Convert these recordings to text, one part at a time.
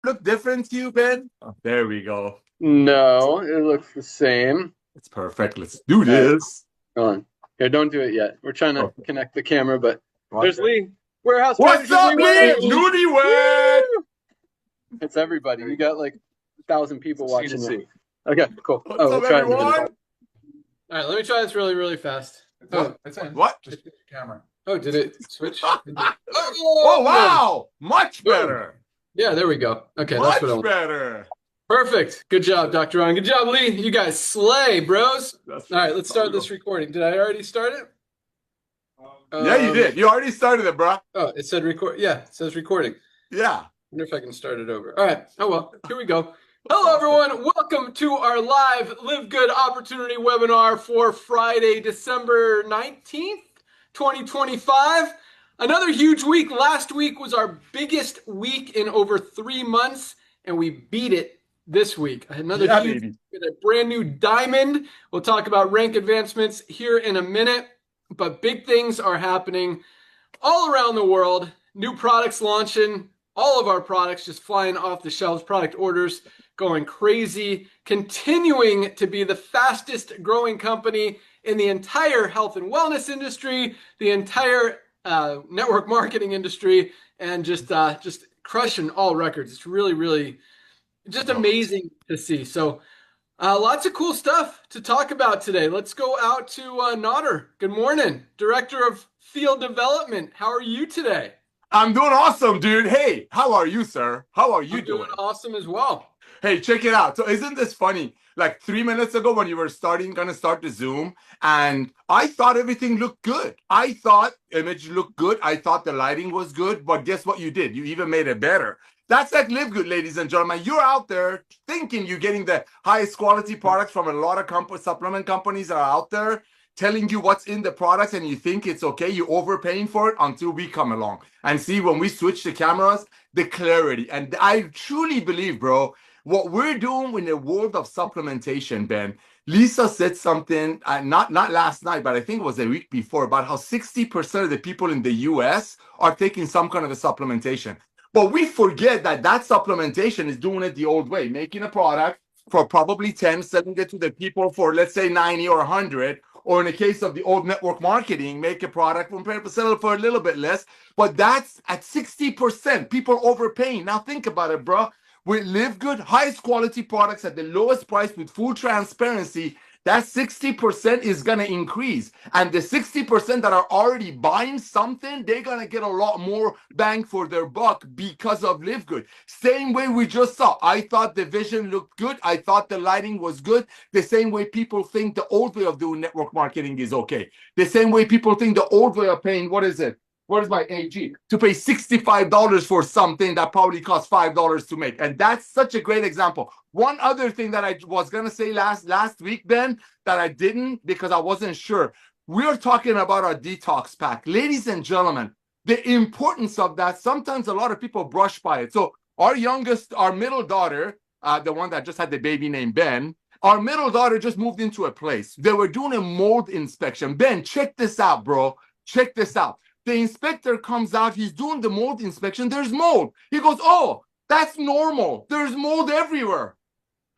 look different to you, Ben? Oh, there we go. No, it looks the same. It's perfect. Let's do this. Hold on. Here, don't do it yet. We're trying to connect the camera, but there's Lee. Warehouse What's manager up, Lee? Lee? Newlywed! It's everybody. You got like 1,000 people watching you. Okay, cool. What's up, everyone? All right, let me try this really, really fast. Oh, what? Just the camera. Oh, did it switch? Oh, wow! Much better. Yeah, there we go. Okay, Much that's what I want. better. Perfect. Good job, Dr. Ron. Good job, Lee. You guys slay, bros. All right, let's start this recording. Did I already start it? Yeah, you did. You already started it, bro. Oh, it said record. Yeah, it says recording. Yeah. I wonder if I can start it over. All right. Oh, well, here we go. Hello, everyone. Welcome to our live Live Good Opportunity webinar for Friday, December 19th, 2025. Another huge week. Last week was our biggest week in over 3 months, and we beat it this week. Another huge week with a brand new diamond. We'll talk about rank advancements here in a minute, but big things are happening all around the world. New products launching. All of our products just flying off the shelves. Product orders going crazy. Continuing to be the fastest growing company in the entire health and wellness industry, the entire network marketing industry, and just crushing all records. It's really, really just amazing to see. So lots of cool stuff to talk about today. Let's go out to Nodder. Good morning, Director of Field Development. How are you today? I'm doing awesome, dude. Hey, how are you, sir? How are you doing? Awesome as well. Hey, check it out. So isn't this funny? Like 3 minutes ago when you were gonna start the Zoom, and I thought everything looked good. I thought image looked good. I thought the lighting was good, but guess what you did? You even made it better. That's like Live Good, ladies and gentlemen. You're out there thinking you're getting the highest quality products from a lot of supplement companies that are out there telling you what's in the products, and you think it's okay. You're overpaying for it until we come along and see when we switch the cameras, the clarity. And I truly believe, bro, what we're doing in the world of supplementation, Ben, Lisa said something, not last night, but I think it was a week before, about how 60% of the people in the US are taking some kind of a supplementation. But we forget that supplementation is doing it the old way, making a product for probably 10, selling it to the people for, let's say, 90 or 100, or in the case of the old network marketing, make a product, sell it for a little bit less. But that's at 60%, people overpaying. Now think about it, bro. With Live Good, highest quality products at the lowest price with full transparency, that 60% is going to increase. And the 60% that are already buying something, they're going to get a lot more bang for their buck because of Live Good. Same way we just saw. I thought the vision looked good. I thought the lighting was good. The same way people think the old way of doing network marketing is okay. The same way people think the old way of paying, what is it? Where's my AG? To pay $65 for something that probably costs $5 to make. And that's such a great example. One other thing that I was going to say last week, Ben, that I didn't because I wasn't sure. We're talking about our detox pack. Ladies and gentlemen, the importance of that, sometimes a lot of people brush by it. So our middle daughter, the one that just had the baby named Ben, our middle daughter just moved into a place. They were doing a mold inspection. Ben, check this out, bro. Check this out. The inspector comes out, he's doing the mold inspection, there's mold. He goes, oh, that's normal. There's mold everywhere.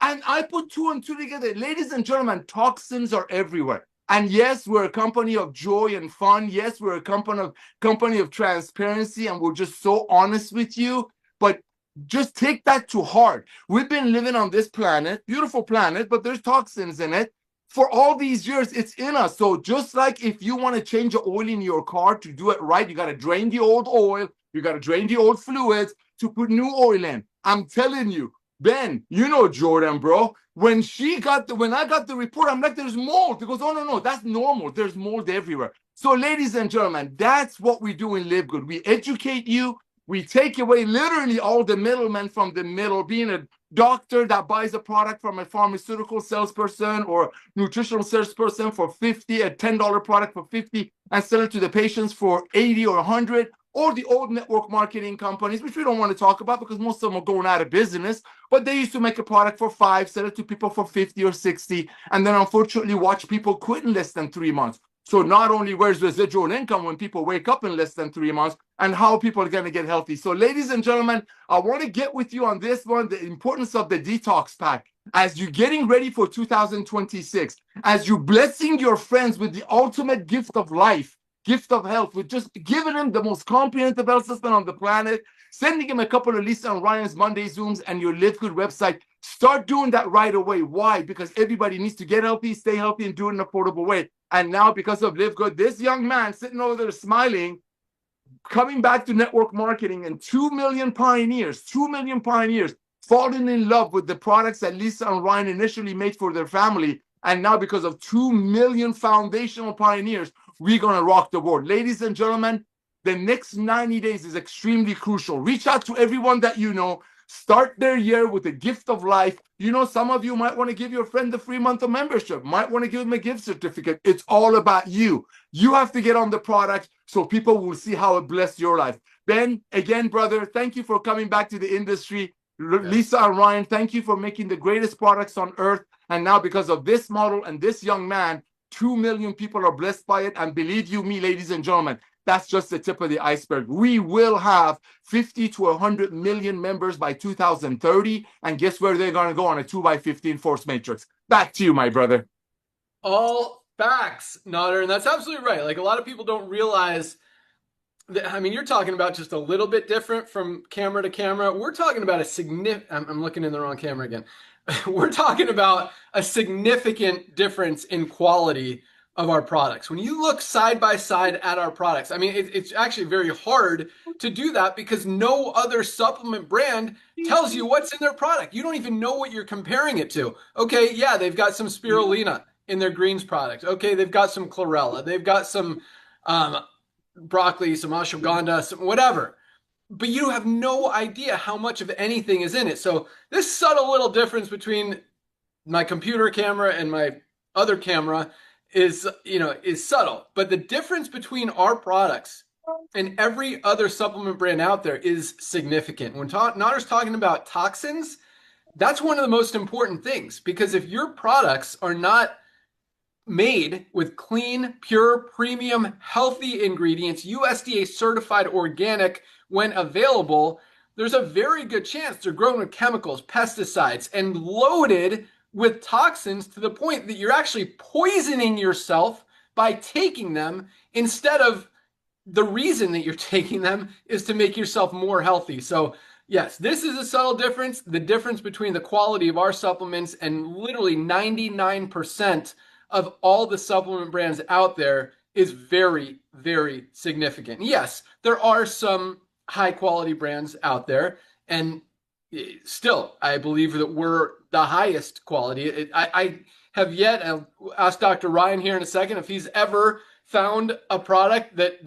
And I put 2 and 2 together. Ladies and gentlemen, toxins are everywhere. And yes, we're a company of joy and fun. Yes, we're a company of transparency, and we're just so honest with you. But just take that to heart. We've been living on this planet, beautiful planet, but there's toxins in it. For all these years, it's in us. So just like if you want to change the oil in your car to do it right, you got to drain the old oil, you got to drain the old fluids to put new oil in. I'm telling you, Ben, you know Jordan, bro. When I got the report, I'm like, there's mold. He goes, oh, no, that's normal. There's mold everywhere. So ladies and gentlemen, that's what we do in Live Good. We educate you. We take away literally all the middlemen from the middle, being a doctor that buys a product from a pharmaceutical salesperson or nutritional salesperson for $50, a $10 product for $50, and sell it to the patients for $80 or $100, or the old network marketing companies, which we don't want to talk about because most of them are going out of business, but they used to make a product for $5, sell it to people for $50 or $60, and then unfortunately watch people quit in less than 3 months. So not only where's residual income when people wake up in less than 3 months, and how people are going to get healthy. So ladies and gentlemen, I want to get with you on this one, the importance of the detox pack. As you're getting ready for 2026, as you're blessing your friends with the ultimate gift of life, gift of health, with just giving them the most comprehensive health system on the planet, sending him a couple of Lisa and Ryan's Monday Zooms and your LiveGood website. Start doing that right away. Why? Because everybody needs to get healthy, stay healthy, and do it in an affordable way. And now, because of LiveGood, this young man sitting over there smiling, coming back to network marketing, and 2 million pioneers falling in love with the products that Lisa and Ryan initially made for their family. And now, because of 2 million foundational pioneers, we're going to rock the world. Ladies and gentlemen, the next 90 days is extremely crucial. Reach out to everyone that you know. Start their year with a gift of life. You know, some of you might want to give your friend a free month of membership, might want to give them a gift certificate. It's all about you. You have to get on the product so people will see how it blessed your life. Ben, again, brother, thank you for coming back to the industry. Lisa and Ryan, thank you for making the greatest products on earth. And now, because of this model and this young man, 2 million people are blessed by it. And believe you me, ladies and gentlemen, that's just the tip of the iceberg. We will have 50 to 100 million members by 2030. And guess where they're going to go? On a 2x15 force matrix. Back to you, my brother. All facts, Nader. And that's absolutely right. Like, a lot of people don't realize that, I mean, you're talking about just a little bit different from camera to camera. We're talking about a significant, I'm looking in the wrong camera again. We're talking about a significant difference in quality of our products. When you look side by side at our products, I mean, it's actually very hard to do that because no other supplement brand tells you what's in their product. You don't even know what you're comparing it to. Okay, yeah, they've got some spirulina in their greens product. Okay, they've got some chlorella. They've got some broccoli, some ashwagandha, some whatever. But you have no idea how much of anything is in it. So this subtle little difference between my computer camera and my other camera is subtle. But the difference between our products and every other supplement brand out there is significant. When Nader's talking about toxins, that's one of the most important things, because if your products are not made with clean, pure, premium, healthy ingredients, USDA certified organic when available, there's a very good chance they're grown with chemicals, pesticides, and loaded with toxins to the point that you're actually poisoning yourself by taking them, instead of the reason that you're taking them is to make yourself more healthy. So yes, this is a subtle difference. The difference between the quality of our supplements and literally 99% of all the supplement brands out there is very, very significant. Yes, there are some high quality brands out there, and still, I believe that we're the highest quality. I have yet, I'll ask Dr. Ryan here in a second if he's ever found a product that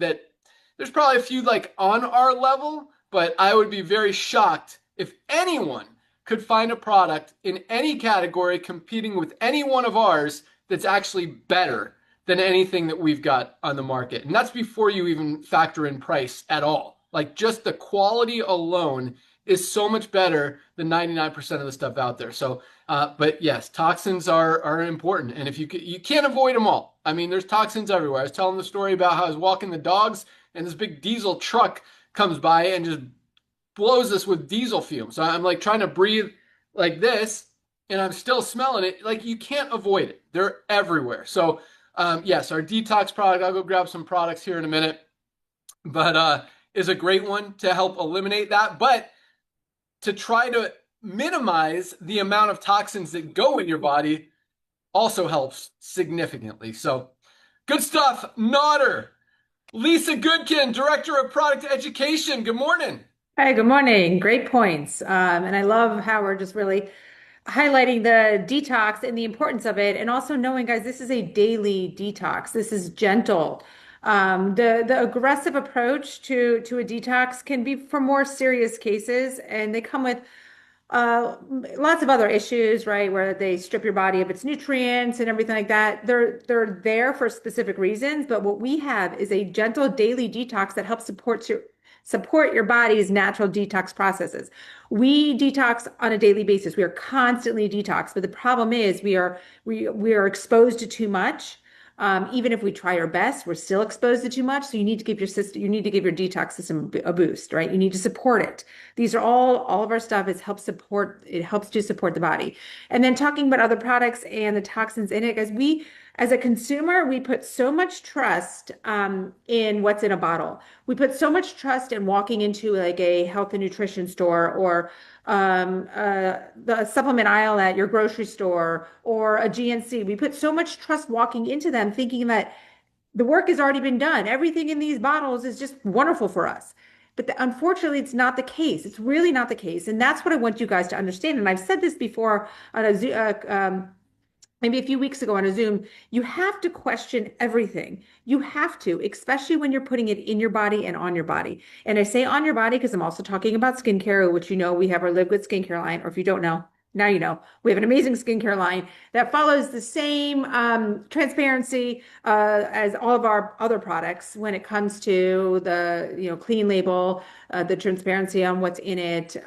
there's probably a few like on our level, but I would be very shocked if anyone could find a product in any category competing with any one of ours that's actually better than anything that we've got on the market. And that's before you even factor in price at all. Like, just the quality alone is so much better than 99% of the stuff out there. So, but yes, toxins are important. And if you can't avoid them all. I mean, there's toxins everywhere. I was telling the story about how I was walking the dogs and this big diesel truck comes by and just blows us with diesel fumes. So I'm like trying to breathe like this and I'm still smelling it. Like, you can't avoid it. They're everywhere. So yes, our detox product, I'll go grab some products here in a minute, but is a great one to help eliminate that. But to try to minimize the amount of toxins that go in your body also helps significantly. So good stuff. Nader. Lisa Goodkin, Director of Product Education. Good morning. Hi, good morning. Great points. And I love how we're just really highlighting the detox and the importance of it. And also knowing, guys, this is a daily detox. This is gentle. The aggressive approach to a detox can be for more serious cases, and they come with lots of other issues, right? Where they strip your body of its nutrients and everything like that. They're there for specific reasons, but what we have is a gentle daily detox that helps support your body's natural detox processes. We detox on a daily basis. We are constantly detoxed, but the problem is we are exposed to too much. Even if we try our best, we're still exposed to too much. So you need to give your system, you need to give your detox system a boost, right? You need to support it. These are all of our stuff is helps support, it helps to support the body. And then talking about other products and the toxins in it, guys, as a consumer, we put so much trust in what's in a bottle. We put so much trust in walking into like a health and nutrition store or the supplement aisle at your grocery store or a GNC. We put so much trust walking into them thinking that the work has already been done. Everything in these bottles is just wonderful for us. But unfortunately, it's not the case. It's really not the case. And that's what I want you guys to understand. And I've said this before on maybe a few weeks ago on a Zoom, you have to question everything. You have to, especially when you're putting it in your body and on your body. And I say on your body because I'm also talking about skincare, which you know we have our LiveGood skincare line, or if you don't know, now you know. We have an amazing skincare line that follows the same transparency as all of our other products when it comes to the clean label, the transparency on what's in it,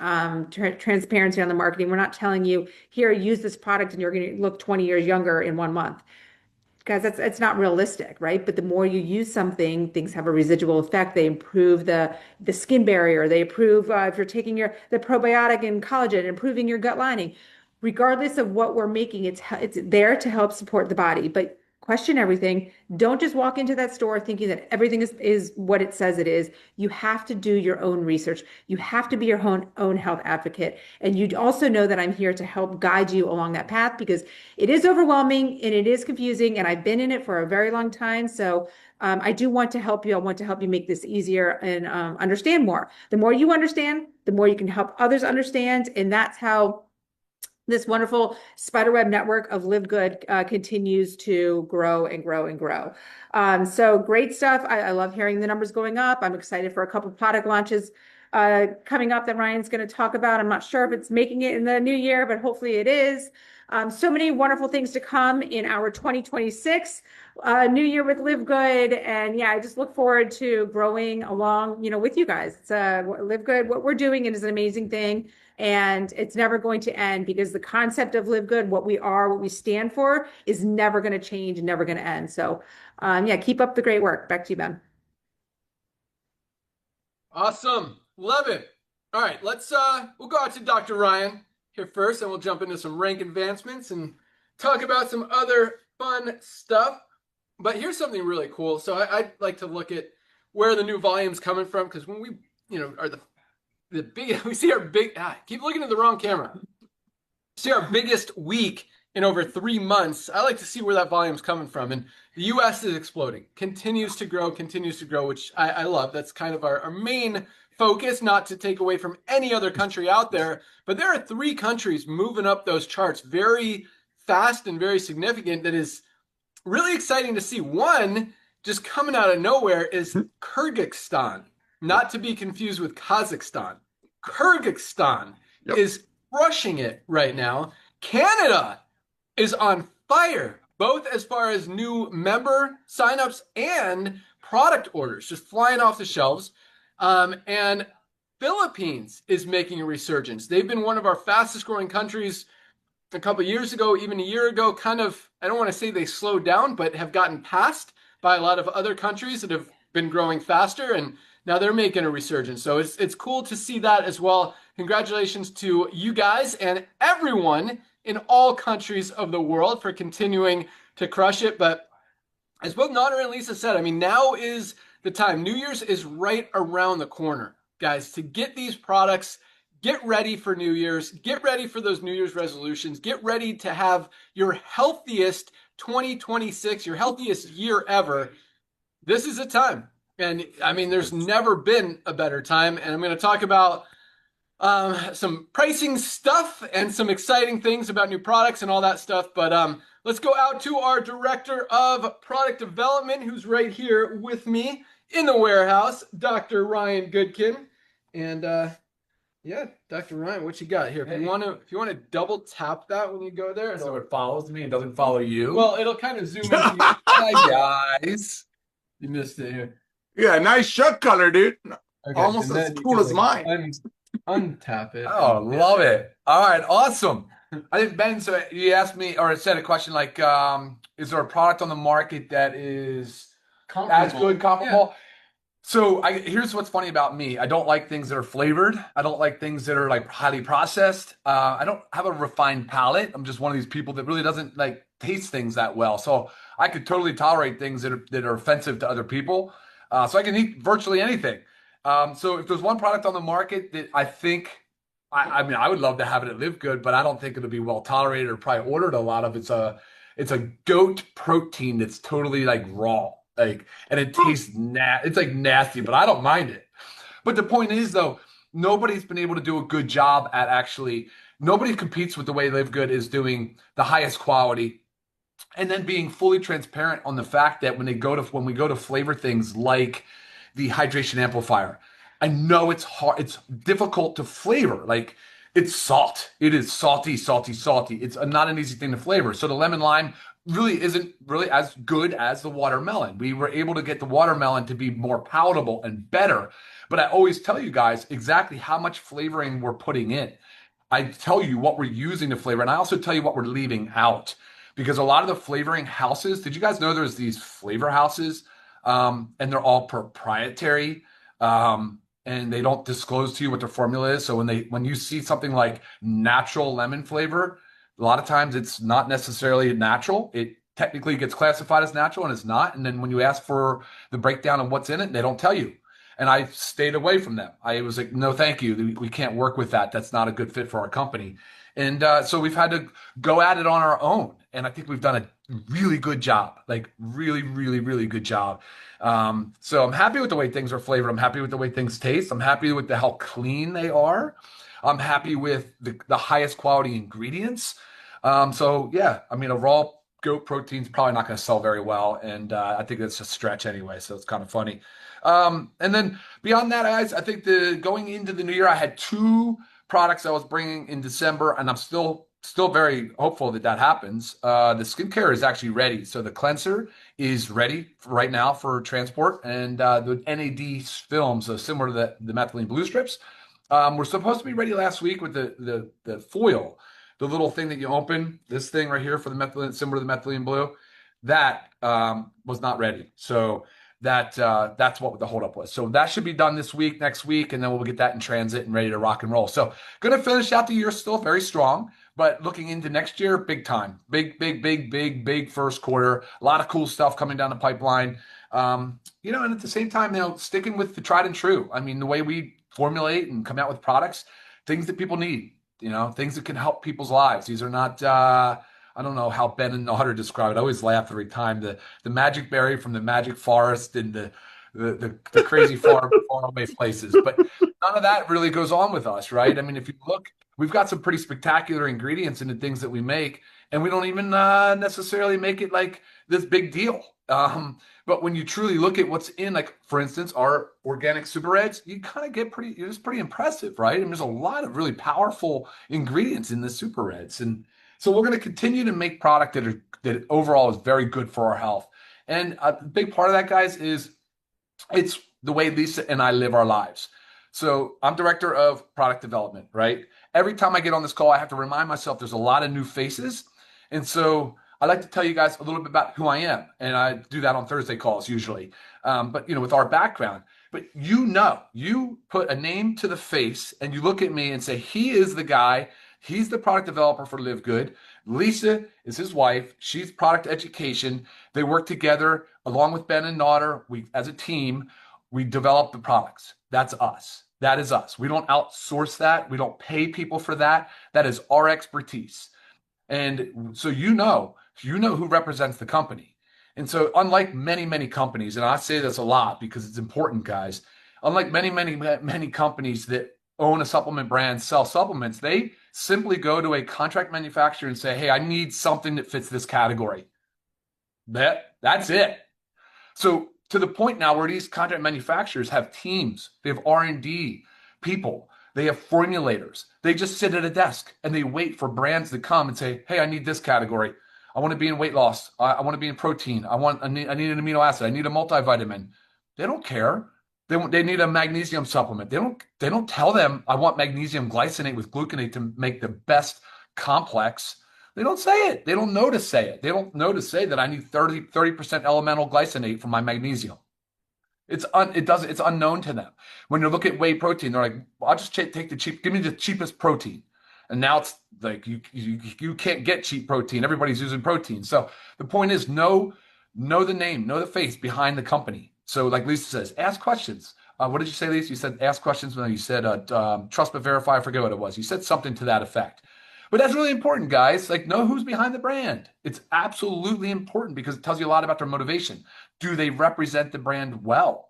transparency on the marketing. We're not telling you, here, use this product and you're going to look 20 years younger in 1 month. Guys, it's not realistic, right? But the more you use something, things have a residual effect. They improve the skin barrier. They improve if you're taking the probiotic and collagen, improving your gut lining. Regardless of what we're making, it's there to help support the body. But question everything. Don't just walk into that store thinking that everything is what it says it is. You have to do your own research. You have to be your own health advocate. And you also know that I'm here to help guide you along that path because it is overwhelming and it is confusing. And I've been in it for a very long time. So I do want to help you. I want to help you make this easier and understand more. The more you understand, the more you can help others understand. And that's how this wonderful spiderweb network of LiveGood continues to grow and grow and grow. So great stuff. I love hearing the numbers going up. I'm excited for a couple of product launches coming up that Ryan's going to talk about. I'm not sure if it's making it in the new year, but hopefully it is. So many wonderful things to come in our 2026 new year with LiveGood. And yeah, I just look forward to growing along, with you guys. It's LiveGood. What we're doing is an amazing thing. And it's never going to end because the concept of LiveGood, what we are, what we stand for, is never going to change and never going to end. So, yeah, keep up the great work. Back to you, Ben. Awesome. Love it. All right, we'll go out to Dr. Ryan here first, and we'll jump into some rank advancements and talk about some other fun stuff. But here's something really cool. So I'd like to look at where the new volume's coming from, because when we, are the big, we see our big, keep looking at the wrong camera. See our biggest week in over 3 months. I like to see where that volume's coming from. And the US is exploding, continues to grow, which I love. That's kind of our main focus, not to take away from any other country out there. But there are 3 countries moving up those charts very fast and very significant. That is really exciting to see. One, just coming out of nowhere, is Kyrgyzstan, not to be confused with Kazakhstan. Kyrgyzstan is crushing it right now. Canada is on fire, both as far as new member signups and product orders, just flying off the shelves. And Philippines is making a resurgence. They've been one of our fastest growing countries a couple of years ago, even a year ago. Kind of, I don't want to say they slowed down, but have gotten passed by a lot of other countries that have been growing faster, and now they're making a resurgence. So it's cool to see that as well. Congratulations to you guys and everyone in all countries of the world for continuing to crush it. But as both Nana and Lisa said, I mean, now is the time. New Year's is right around the corner, guys, to get these products. Get ready for New Year's. Get ready for those New Year's resolutions. Get ready to have your healthiest 2026, your healthiest year ever. This is a time. And I mean, there's never been a better time. And I'm going to talk about some pricing stuff and some exciting things about new products and all that stuff. But let's go out to our director of product development, who's right here with me in the warehouse, Dr. Ryan Goodkin. And yeah, Dr. Ryan, what you got here? If you want to double tap that when you go there, so it follows me and doesn't follow you. Well, it'll kind of zoom in. Hi guys, you missed it here. Yeah, nice shirt color, dude. Okay, almost as cool as mine. Untap it. Oh, love it. All right, awesome. I think Ben, so you asked me or said a question like, is there a product on the market that is as good, comparable? Yeah. So here's what's funny about me. I don't like things that are flavored. I don't like things that are like highly processed. I don't have a refined palate. I'm just one of these people that really doesn't like taste things that well. So I could totally tolerate things that are offensive to other people. So I can eat virtually anything. So if there's one product on the market that I think, I mean, I would love to have it at LiveGood, but I don't think it'll be well tolerated or probably ordered a lot of. It's a goat protein that's totally like raw. Like, and it tastes it's like nasty, but I don't mind it. But the point is, though, nobody's been able to do a good job at actually, nobody competes with the way LiveGood is doing the highest quality and then being fully transparent on the fact that when we go to flavor things like the hydration amplifier, I know it's hard, it's difficult to flavor. Like, it's salt. It is salty, salty, salty. It's not an easy thing to flavor. So the lemon lime really isn't really as good as the watermelon. We were able to get the watermelon to be more palatable and better. But I always tell you guys exactly how much flavoring we're putting in. I tell you what we're using to flavor, and I also tell you what we're leaving out. Because a lot of the flavoring houses, did you guys know there's these flavor houses? And they're all proprietary. And they don't disclose to you what their formula is. So when you see something like natural lemon flavor, a lot of times it's not necessarily natural. It technically gets classified as natural and it's not. And then when you ask for the breakdown of what's in it, they don't tell you. And I stayed away from them. I was like, no, thank you. We can't work with that. That's not a good fit for our company. And so we've had to go at it on our own. And I think we've done a really good job, like really, really, really good job. So I'm happy with the way things are flavored. I'm happy with the way things taste. I'm happy with how clean they are. I'm happy with the highest quality ingredients. So yeah, I mean, a raw goat protein is probably not going to sell very well. And I think that's a stretch anyway. So it's kind of funny. And then beyond that, guys, I think going into the new year, I had 2 products I was bringing in December, and I'm still very hopeful that happens. The skincare is actually ready. So the cleanser is ready right now for transport, and the NAD films, similar to the methylene blue strips, were supposed to be ready last week with the foil, the little thing that you open, this thing right here for the methylene, similar to the methylene blue, that was not ready. So that's what the holdup was. So that should be done this week, next week, and then we'll get that in transit and ready to rock and roll. So going to finish out the year still very strong, but looking into next year, big time, big first quarter, a lot of cool stuff coming down the pipeline. And at the same time, sticking with the tried and true. I mean, the way we formulate and come out with products, things that people need, things that can help people's lives. These are not, I don't know how Ben and Otter describe it. I always laugh every time. The magic berry from the magic forest and the crazy far away places. But none of that really goes on with us, right? I mean, if you look, we've got some pretty spectacular ingredients in the things that we make, and we don't even necessarily make it like this big deal. But when you truly look at what's in, like, for instance, our organic super reds, you kind of get it's pretty impressive, right? I mean, there's a lot of really powerful ingredients in the super reds. And so we're going to continue to make product that overall is very good for our health. And a big part of that, guys, is it's the way Lisa and I live our lives. So I'm director of product development, right? Every time I get on this call, I have to remind myself there's a lot of new faces. And so I like to tell you guys a little bit about who I am. And I do that on Thursday calls usually. But, with our background. But you put a name to the face and you look at me and say, he is the guy. He's the product developer for LiveGood. Lisa is his wife. She's product education. They work together along with Ben and Nodder. As a team, we develop the products. That's us. That is us. We don't outsource that. We don't pay people for that. That is our expertise. And so you know who represents the company. And so unlike many, many companies, and I say this a lot because it's important, guys, unlike many, many, many companies that own a supplement brand, sell supplements, they simply go to a contract manufacturer and say, hey, I need something that fits this category. That's it. So to the point now where these contract manufacturers have teams, they have R&D people, they have formulators. They just sit at a desk and they wait for brands to come and say, hey, I need this category. I want to be in weight loss. I want to be in protein. I need an amino acid. I need a multivitamin. They don't care. They need a magnesium supplement. They don't tell them I want magnesium glycinate with gluconate to make the best complex, they don't say it. They don't know to say it. They don't know to say that I need 30% elemental glycinate for my magnesium. It's unknown to them. When you look at whey protein, they're like, well, I'll just take give me the cheapest protein. And now it's like you can't get cheap protein. Everybody's using protein. So the point is know the name, know the face behind the company. So like Lisa says, ask questions. What did you say, Lisa? You said ask questions. No, you said trust but verify. I forget what it was. You said something to that effect. But that's really important, guys. Like, know who's behind the brand. It's absolutely important because it tells you a lot about their motivation. Do they represent the brand well?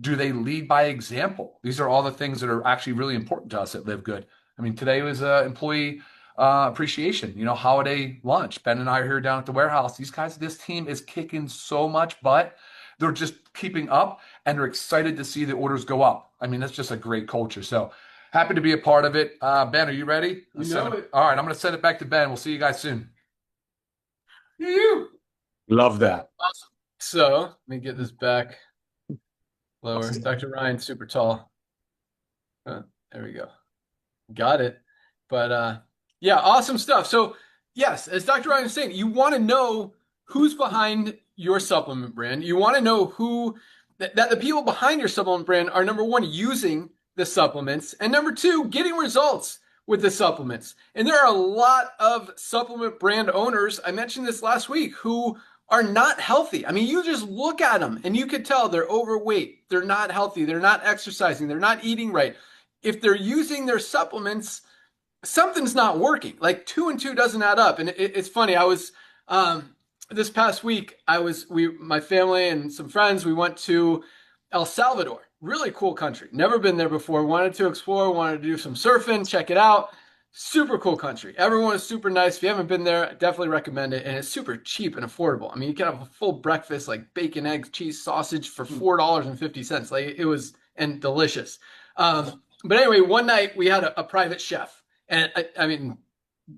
Do they lead by example? These are all the things that are actually really important to us at LiveGood. I mean, today was employee appreciation, holiday lunch. Ben and I are here down at the warehouse. These guys, this team is kicking so much butt. They're just keeping up, and they're excited to see the orders go up. I mean, that's just a great culture. So happy to be a part of it. Ben, are you ready? You know it. All right, I'm going to send it back to Ben. We'll see you guys soon. You. Love that. Awesome. So let me get this back lower. Dr. Ryan, super tall. There we go. Got it. But yeah, awesome stuff. So yes, as Dr. Ryan was saying, you want to know who's behind your supplement brand. You want to know who that the people behind your supplement brand are, number one, using the supplements, and number two, getting results with the supplements. And there are a lot of supplement brand owners, I mentioned this last week, who are not healthy. I mean, you just look at them and you could tell they're overweight, they're not healthy, they're not exercising, they're not eating right. If they're using their supplements, something's not working. Like 2 and 2 doesn't add up. And it's funny. I was this past week. My family and some friends. We went to El Salvador. Really cool country. Never been there before. Wanted to explore. Wanted to do some surfing. Check it out. Super cool country. Everyone is super nice. If you haven't been there, I definitely recommend it. And it's super cheap and affordable. I mean, you can have a full breakfast like bacon, eggs, cheese, sausage for $4.50. Like it was and delicious. But anyway, one night we had a private chef, and I mean,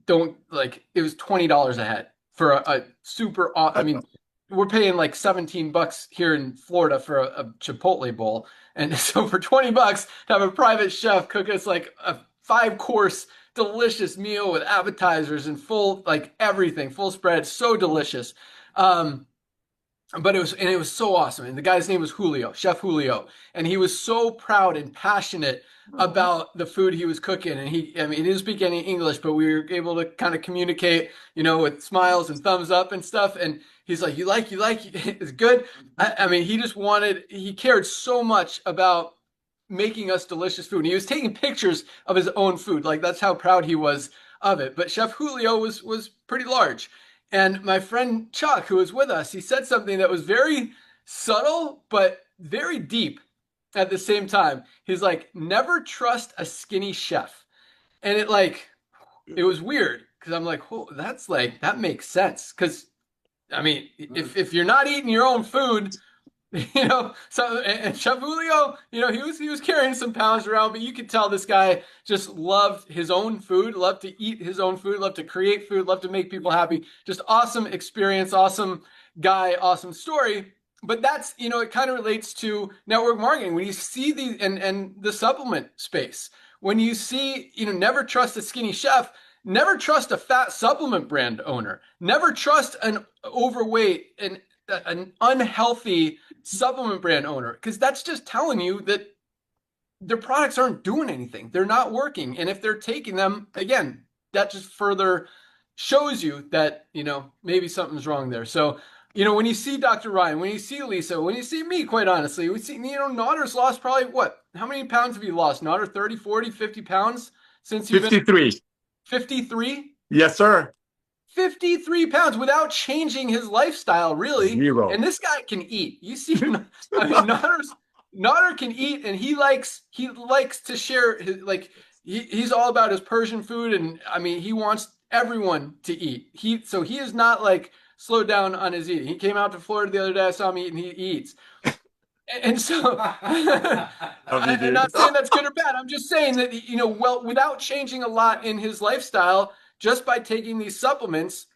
it was $20 a head for a super. I mean, we're paying like $17 here in Florida for a Chipotle bowl, and so for $20 to have a private chef cook us like a 5-course delicious meal with appetizers and full everything, full spread, so delicious. But it was so awesome. And the guy's name was Julio, Chef Julio. And he was so proud and passionate about the food he was cooking. And he didn't speak any English, but we were able to kind of communicate, with smiles and thumbs up and stuff. And he's like, you like, it's good. I mean, he cared so much about making us delicious food. And he was taking pictures of his own food. Like that's how proud he was of it. But Chef Julio was pretty large. And my friend Chuck, who was with us, he said something that was very subtle, but very deep at the same time. He's like, never trust a skinny chef. And it was weird because I'm like, oh, that makes sense. Because, I mean, if you're not eating your own food, so and Chef Julio, he was carrying some pounds around, but you could tell this guy just loved his own food, loved to eat his own food, loved to create food, loved to make people happy. Just awesome experience, awesome guy, awesome story. But that's, it kind of relates to network marketing. When you see these and the supplement space, when you see, never trust a skinny chef, never trust a fat supplement brand owner, never trust an overweight and an unhealthy supplement brand owner, because that's just telling you that their products aren't doing anything. They're not working. And if they're taking them, again, that just further shows you that, maybe something's wrong there. So, when you see Dr. Ryan, when you see Lisa, when you see me, quite honestly, we see, Notter's lost probably how many pounds have you lost? Notter, 30, 40, 50 pounds since you've 53. been 53? Yes, sir. 53 pounds without changing his lifestyle, really. 0. And this guy can eat. You see, Notter can eat, and he likes to share his, he's all about his Persian food, and I mean, he wants everyone to eat. He is not slowed down on his eating. He came out to Florida the other day. I saw him eat, and he eats. And so, I'm not saying that's good or bad. I'm just saying that, without changing a lot in his lifestyle, just by taking these supplements,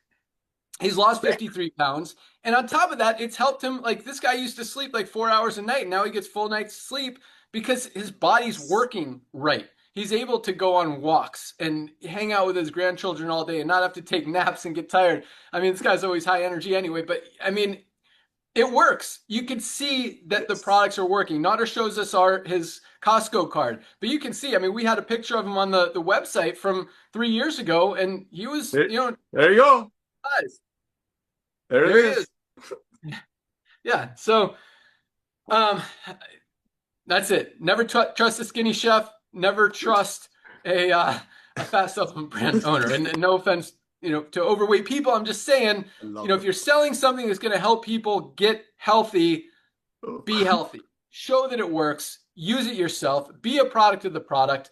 he's lost 53 pounds. And on top of that, it's helped him. This guy used to sleep 4 hours a night, and now he gets full night's sleep because his body's working right. he's able to go on walks and hang out with his grandchildren all day and not have to take naps and get tired. I mean, this guy's always high energy anyway, but I mean, it works. You can see that the products are working. Nader shows us his Costco card, but you can see, I mean, we had a picture of him on the website from 3 years ago, and he was, there you go. Guys. There it is. Yeah. So, that's it. Never trust a skinny chef. Never trust a fat supplement brand owner. And no offense, to overweight people. I'm just saying, if you're selling something that's going to help people get healthy, be healthy. Show that it works. Use it yourself. Be a product of the product,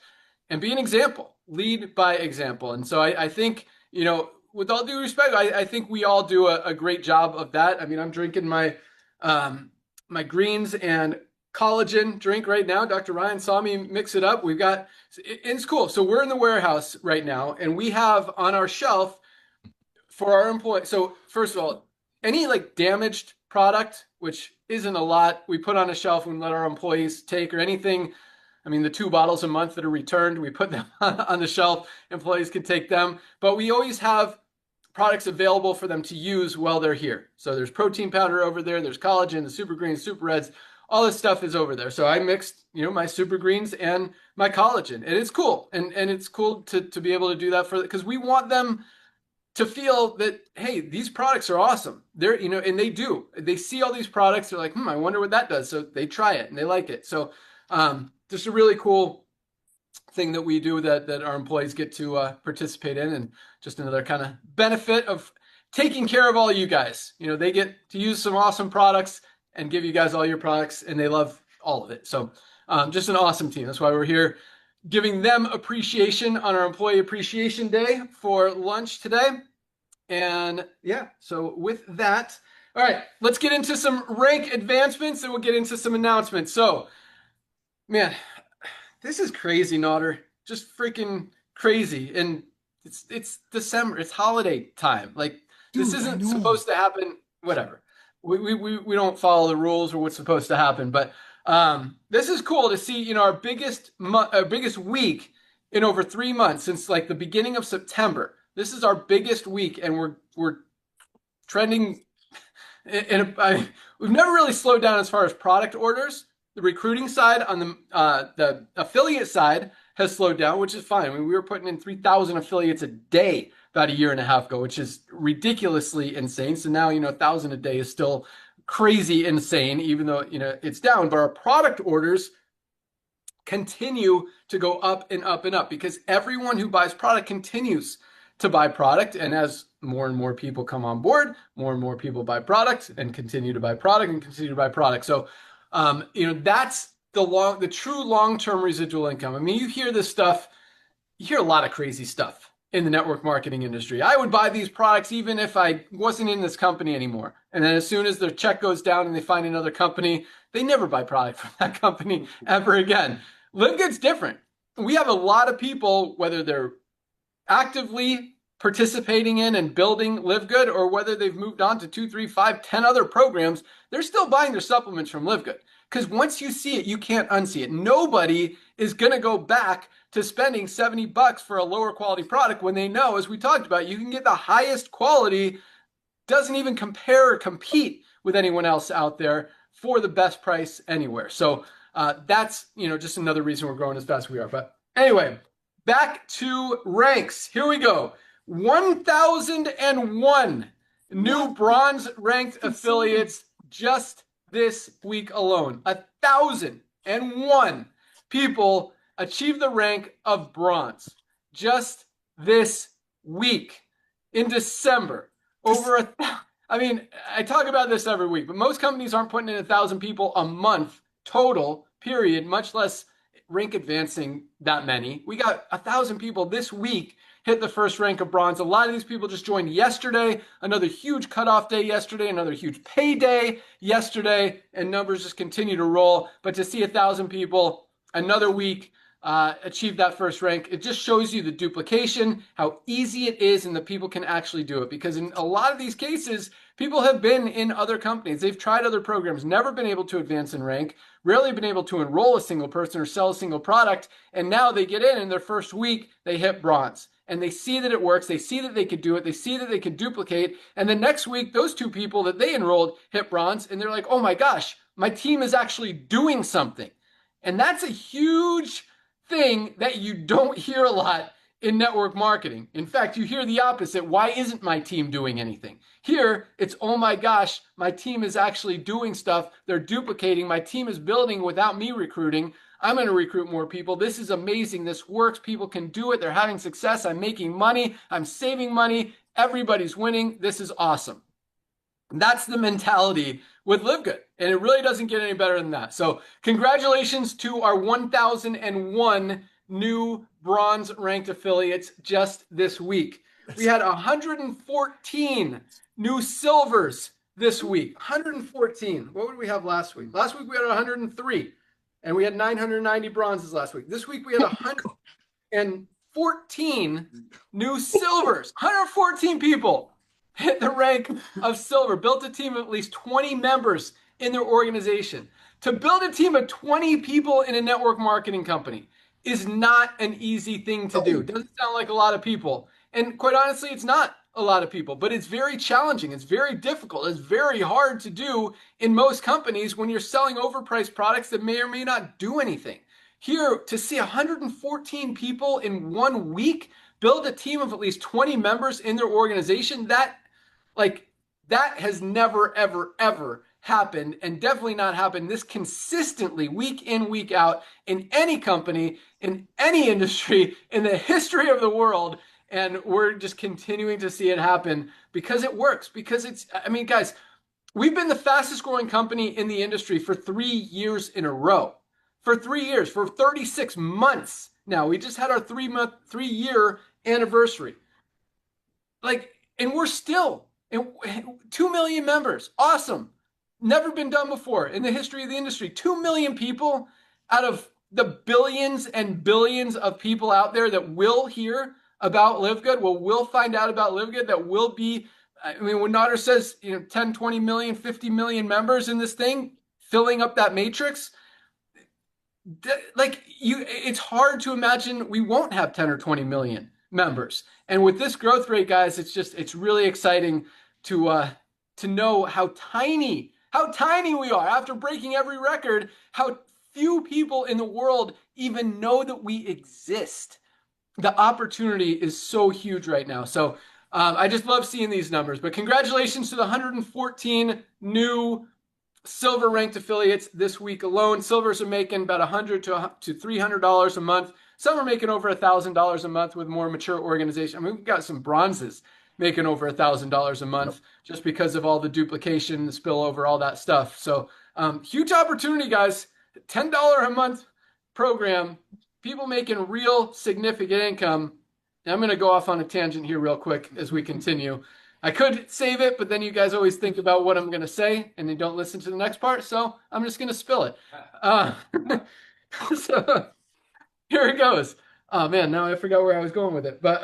and be an example. Lead by example. And so I think, with all due respect, I think we all do a great job of that. I mean, I'm drinking my my greens and collagen drink right now. Dr. Ryan saw me mix it up. It's cool. So we're in the warehouse right now, and we have on our shelf for our employees. So first of all, any like damaged product, which isn't a lot, we put on a shelf and let our employees take, or anything. I mean, the 2 bottles a month that are returned, we put them on the shelf. Employees can take them, but we always have products available for them to use while they're here. So there's protein powder over there. There's collagen, the super greens, super reds, all this stuff is over there. So I mixed, my super greens and my collagen, and it's cool. And it's cool to be able to do that because we want them to feel that, hey, these products are awesome. They're, and they do. They see all these products. They're like, I wonder what that does. So they try it and they like it. So just a really cool thing that we do that our employees get to participate in, and just another kind of benefit of taking care of all you guys. They get to use some awesome products and give you guys all your products, and they love all of it. So just an awesome team. That's why we're here giving them appreciation on our Employee Appreciation Day for lunch today. And yeah, so with that, all right, let's get into some rank advancements, and we'll get into some announcements. So, man, this is crazy, Nader. Just freaking crazy. And it's December. It's holiday time. Like, this isn't supposed to happen. Whatever. We don't follow the rules or what's supposed to happen. But this is cool to see, our biggest week in over 3 months, since like the beginning of September. This is our biggest week, and we're trending. We've never really slowed down as far as product orders. The recruiting side on the affiliate side has slowed down, which is fine. I mean, we were putting in 3,000 affiliates a day about a year and a half ago, which is ridiculously insane. So now, 1,000 a day is still crazy insane, even though, it's down. But our product orders continue to go up and up and up, because everyone who buys product continues to buy product. And as more and more people come on board, more and more people buy product and continue to buy product and continue to buy product. So, that's the true long-term residual income. I mean, you hear this stuff, you hear a lot of crazy stuff in the network marketing industry. I would buy these products even if I wasn't in this company anymore. And then as soon as their check goes down and they find another company, they never buy product from that company ever again. LiveGood's different. We have a lot of people, whether they're actively participating in and building LiveGood, or whether they've moved on to 2, 3, 5, 10 other programs, they're still buying their supplements from LiveGood. Because once you see it, you can't unsee it. Nobody is going to go back to spending $70 for a lower quality product when they know, as we talked about, you can get the highest quality, doesn't even compare or compete with anyone else out there for the best price anywhere. So that's, just another reason we're growing as fast as we are. But anyway, back to ranks. Here we go. 1,001 new bronze ranked affiliates just this week alone. 1,001 people achieved the rank of bronze just this week in December. I talk about this every week, but most companies aren't putting in 1,000 people a month total, period, much less rank advancing that many. We got 1,000 people this week hit the first rank of bronze. A lot of these people just joined yesterday, another huge cutoff day yesterday, another huge payday yesterday, and numbers just continue to roll. But to see 1,000 people another week achieve that first rank, it just shows you the duplication, how easy it is, and that people can actually do it. Because in a lot of these cases, people have been in other companies. They've tried other programs, never been able to advance in rank, rarely been able to enroll a single person or sell a single product. And now they get in their first week, they hit bronze. And they see that it works. They see that they could do it. They see that they could duplicate. And then next week, those 2 people that they enrolled hit bronze. And they're like, oh my gosh, my team is actually doing something. And that's a huge thing that you don't hear a lot in network marketing. In fact, you hear the opposite. Why isn't my team doing anything? Here, it's, oh my gosh, my team is actually doing stuff. They're duplicating. My team is building without me recruiting. I'm going to recruit more people. This is amazing. This works. People can do it. They're having success. I'm making money. I'm saving money. Everybody's winning. This is awesome. That's the mentality with LiveGood. And it really doesn't get any better than that. So congratulations to our 1,001 new bronze ranked affiliates just this week. We had 114 new silvers this week. 114. What did we have last week? Last week we had 103. And we had 990 bronzes last week. This week we had 114 new silvers. 114 people hit the rank of silver, built a team of at least 20 members in their organization. To build a team of 20 people in a network marketing company is not an easy thing to do. Doesn't sound like a lot of people. And quite honestly, it's not a lot of people, but it's very challenging. It's very difficult. It's very hard to do in most companies when you're selling overpriced products that may or may not do anything. Here, to see 114 people in 1 week build a team of at least 20 members in their organization, that has never, ever, ever happened, and definitely not happened this consistently week in, week out in any company, in any industry, in the history of the world. And we're just continuing to see it happen because it works. Because it's, I mean, guys, we've been the fastest growing company in the industry for 3 years in a row. For 3 years, for 36 months now. We just had our 3-year anniversary. And we're still 2 million members. Awesome. Never been done before in the history of the industry. 2 million people out of the billions and billions of people out there that will hear about LiveGood, will find out about LiveGood, that will be, I mean, when Nader says, 10, 20 million, 50 million members in this thing, filling up that matrix, it's hard to imagine we won't have 10 or 20 million members. And with this growth rate, guys, it's really exciting to know how tiny we are. After breaking every record, how few people in the world even know that we exist. The opportunity is so huge right now. So I just love seeing these numbers. But congratulations to the 114 new silver ranked affiliates this week alone. Silvers are making about $100 to $300 a month. Some are making over $1,000 a month with more mature organizations. I mean, we've got some bronzes making over $1,000 a month just because of all the duplication, the spillover, all that stuff. So huge opportunity, guys. $10 a month program. People making real significant income. And I'm going to go off on a tangent here real quick as we continue. I could save it, but then you guys always think about what I'm going to say and you don't listen to the next part. So I'm just going to spill it. So here it goes. Oh man, now I forgot where I was going with it. But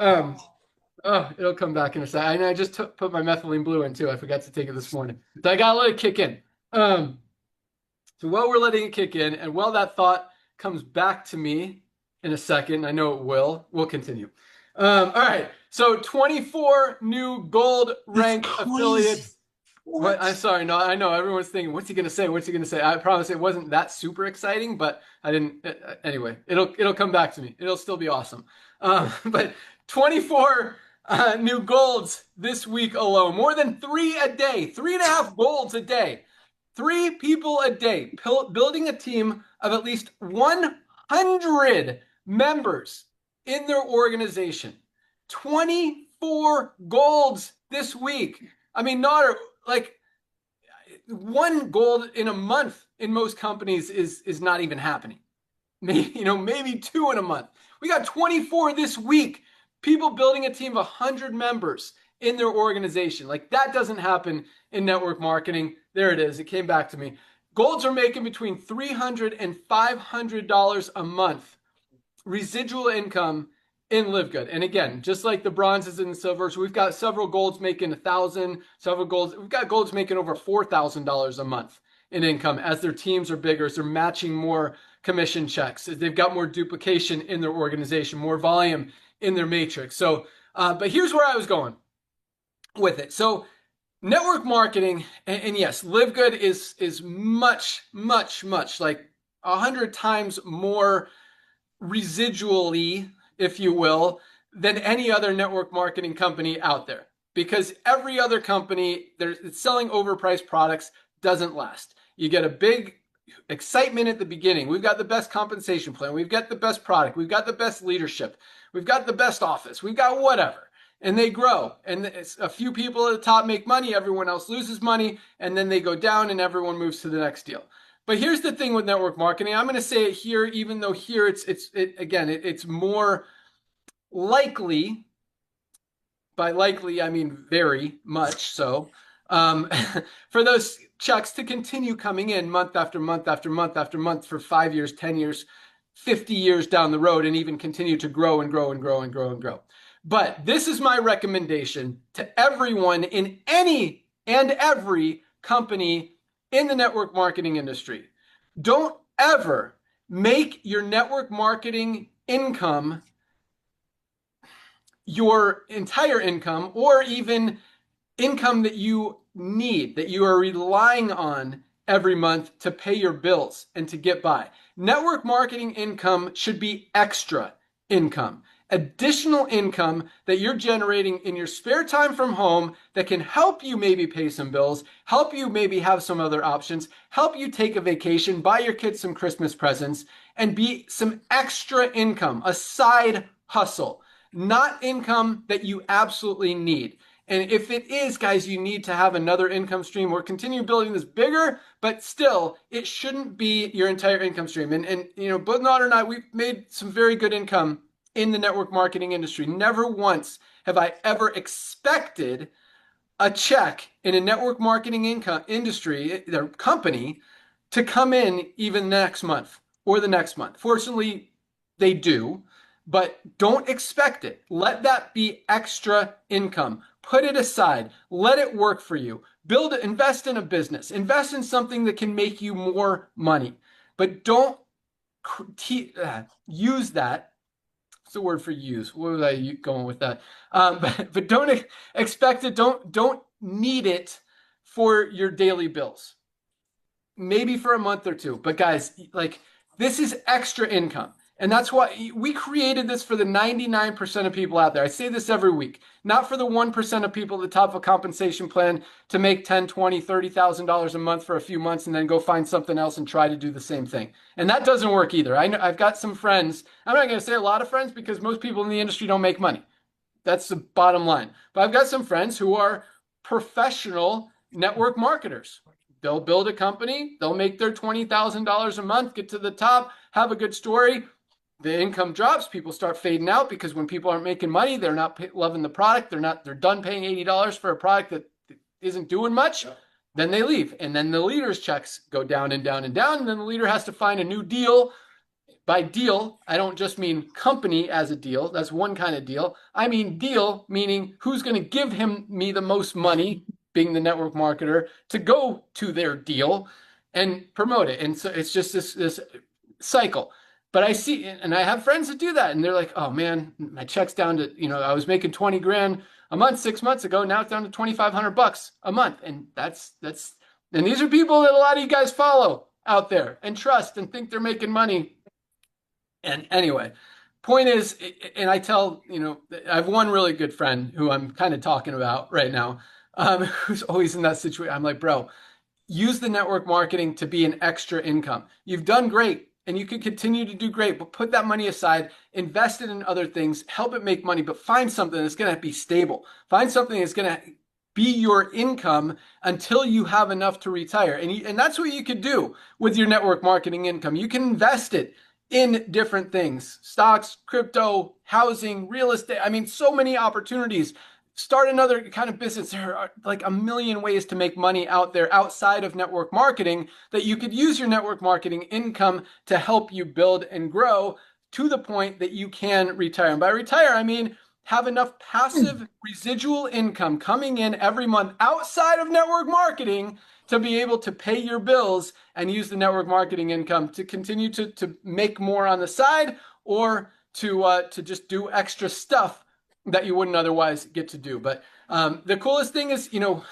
it'll come back in a second. I just put my methylene blue in too. I forgot to take it this morning. So I got to let it kick in. So while we're letting it kick in, and while that thought comes back to me in a second, I know it will. We'll continue. All right. So 24 new gold rank affiliates. What? I'm sorry. No, I know everyone's thinking, what's he going to say? What's he going to say? I promise it wasn't that super exciting, but I didn't. Anyway, it'll come back to me. It'll still be awesome. But 24 new golds this week alone. More than 3 a day. 3.5 golds a day. 3 people a day. Building a team of at least 100 members in their organization. 24 golds this week. I mean, not like 1 gold in a month in most companies is not even happening. Maybe 2 in a month. We got 24 this week. People building a team of 100 members in their organization. Like that doesn't happen in network marketing. There it is. It came back to me. Golds are making between $300 and $500 a month residual income in LiveGood. And again, just like the bronzes and the silvers, we've got several golds making $1,000, several golds. We've got golds making over $4,000 a month in income as their teams are bigger, as they're matching more commission checks, as they've got more duplication in their organization, more volume in their matrix. So, but here's where I was going with it. So network marketing, and yes, LiveGood is much like 100 times more residually, if you will, than any other network marketing company out there. Because every other company that's selling overpriced products doesn't last. You get a big excitement at the beginning. We've got the best compensation plan. We've got the best product. We've got the best leadership. We've got the best office. We've got whatever. And they grow. And a few people at the top make money. Everyone else loses money. And then they go down and everyone moves to the next deal. But here's the thing with network marketing. I'm going to say it here, even though here it's more likely. By likely, I mean very much so, for those checks to continue coming in month after month after month after month for 5 years, 10 years, 50 years down the road, and even continue to grow and grow and grow and grow and grow. But this is my recommendation to everyone in any and every company in the network marketing industry. Don't ever make your network marketing income your entire income, or even income that you need, that you are relying on every month to pay your bills and to get by. Network marketing income should be extra income, additional income that you're generating in your spare time from home that can help you maybe pay some bills, help you maybe have some other options, help you take a vacation, buy your kids some Christmas presents, and be some extra income, a side hustle. Not income that you absolutely need. And if it is, guys, you need to have another income stream or continue building this bigger, but still, it shouldn't be your entire income stream. And you know, Budnot and I, we've made some very good income in the network marketing industry. Never once have I ever expected a check in a network marketing income industry, their company, to come in even next month or the next month. Fortunately, they do. But don't expect it. Let that be extra income. Put it aside. Let it work for you. Build it. Invest in a business. Invest in something that can make you more money. But don't use that. What's the word for use? Where was I going with that? But don't expect it. Don't need it for your daily bills. Maybe for a month or two. But guys, like, this is extra income. And that's why we created this for the 99% of people out there. I say this every week, not for the 1% of people at the top of a compensation plan to make $10,000, $20,000, $30,000 a month for a few months and then go find something else and try to do the same thing. And that doesn't work either. I know, I've got some friends. I'm not going to say a lot of friends because most people in the industry don't make money. That's the bottom line. But I've got some friends who are professional network marketers. They'll build a company. They'll make their $20,000 a month, get to the top, have a good story. The income drops, people start fading out because when people aren't making money, they're not loving the product. They're done paying $80 for a product that isn't doing much. Then they leave. And then the leader's checks go down and down and down. And then the leader has to find a new deal. By deal, I don't just mean company as a deal. That's one kind of deal. I mean deal, meaning who's going to give me the most money, being the network marketer, to go to their deal and promote it. And so it's just this cycle. But I see, and I have friends that do that, and they're like, oh man, my check's down to, I was making 20 grand a month 6 months ago. Now it's down to $2,500 a month. And and these are people that a lot of you guys follow out there and trust and think they're making money. And anyway, point is, and I tell, I have one really good friend who I'm kind of talking about right now, who's always in that situation. I'm like, bro, use the network marketing to be an extra income. You've done great. And you can continue to do great, but put that money aside, invest it in other things, help it make money, but find something that's going to be stable. Find something that's going to be your income until you have enough to retire. And that's what you could do with your network marketing income. You can invest it in different things, stocks, crypto, housing, real estate. I mean, so many opportunities. Start another kind of business. There are like a million ways to make money out there outside of network marketing that you could use your network marketing income to help you build and grow to the point that you can retire. And by retire, I mean have enough passive residual income coming in every month outside of network marketing to be able to pay your bills and use the network marketing income to continue to make more on the side, or to just do extra stuff that you wouldn't otherwise get to do. But the coolest thing is, you know,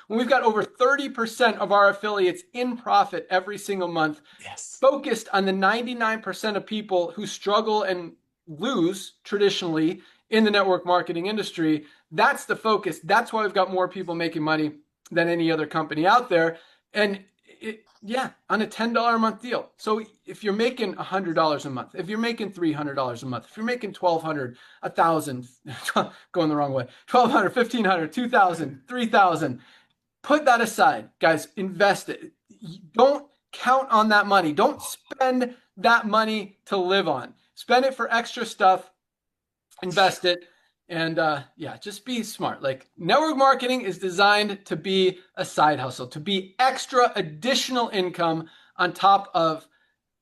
when we've got over 30% of our affiliates in profit every single month, Yes. focused on the 99% of people who struggle and lose traditionally in the network marketing industry. That's the focus. That's why we've got more people making money than any other company out there. And on a $10 a month deal. So if you're making $100 a month, if you're making $300 a month, if you're making $1,200, $1,000, going the wrong way, $1,200, $1,500, $2,000, $3,000, put that aside, guys. Invest it. Don't count on that money. Don't spend that money to live on. Spend it for extra stuff. Invest it. And just be smart. Like, network marketing is designed to be a side hustle, to be extra additional income on top of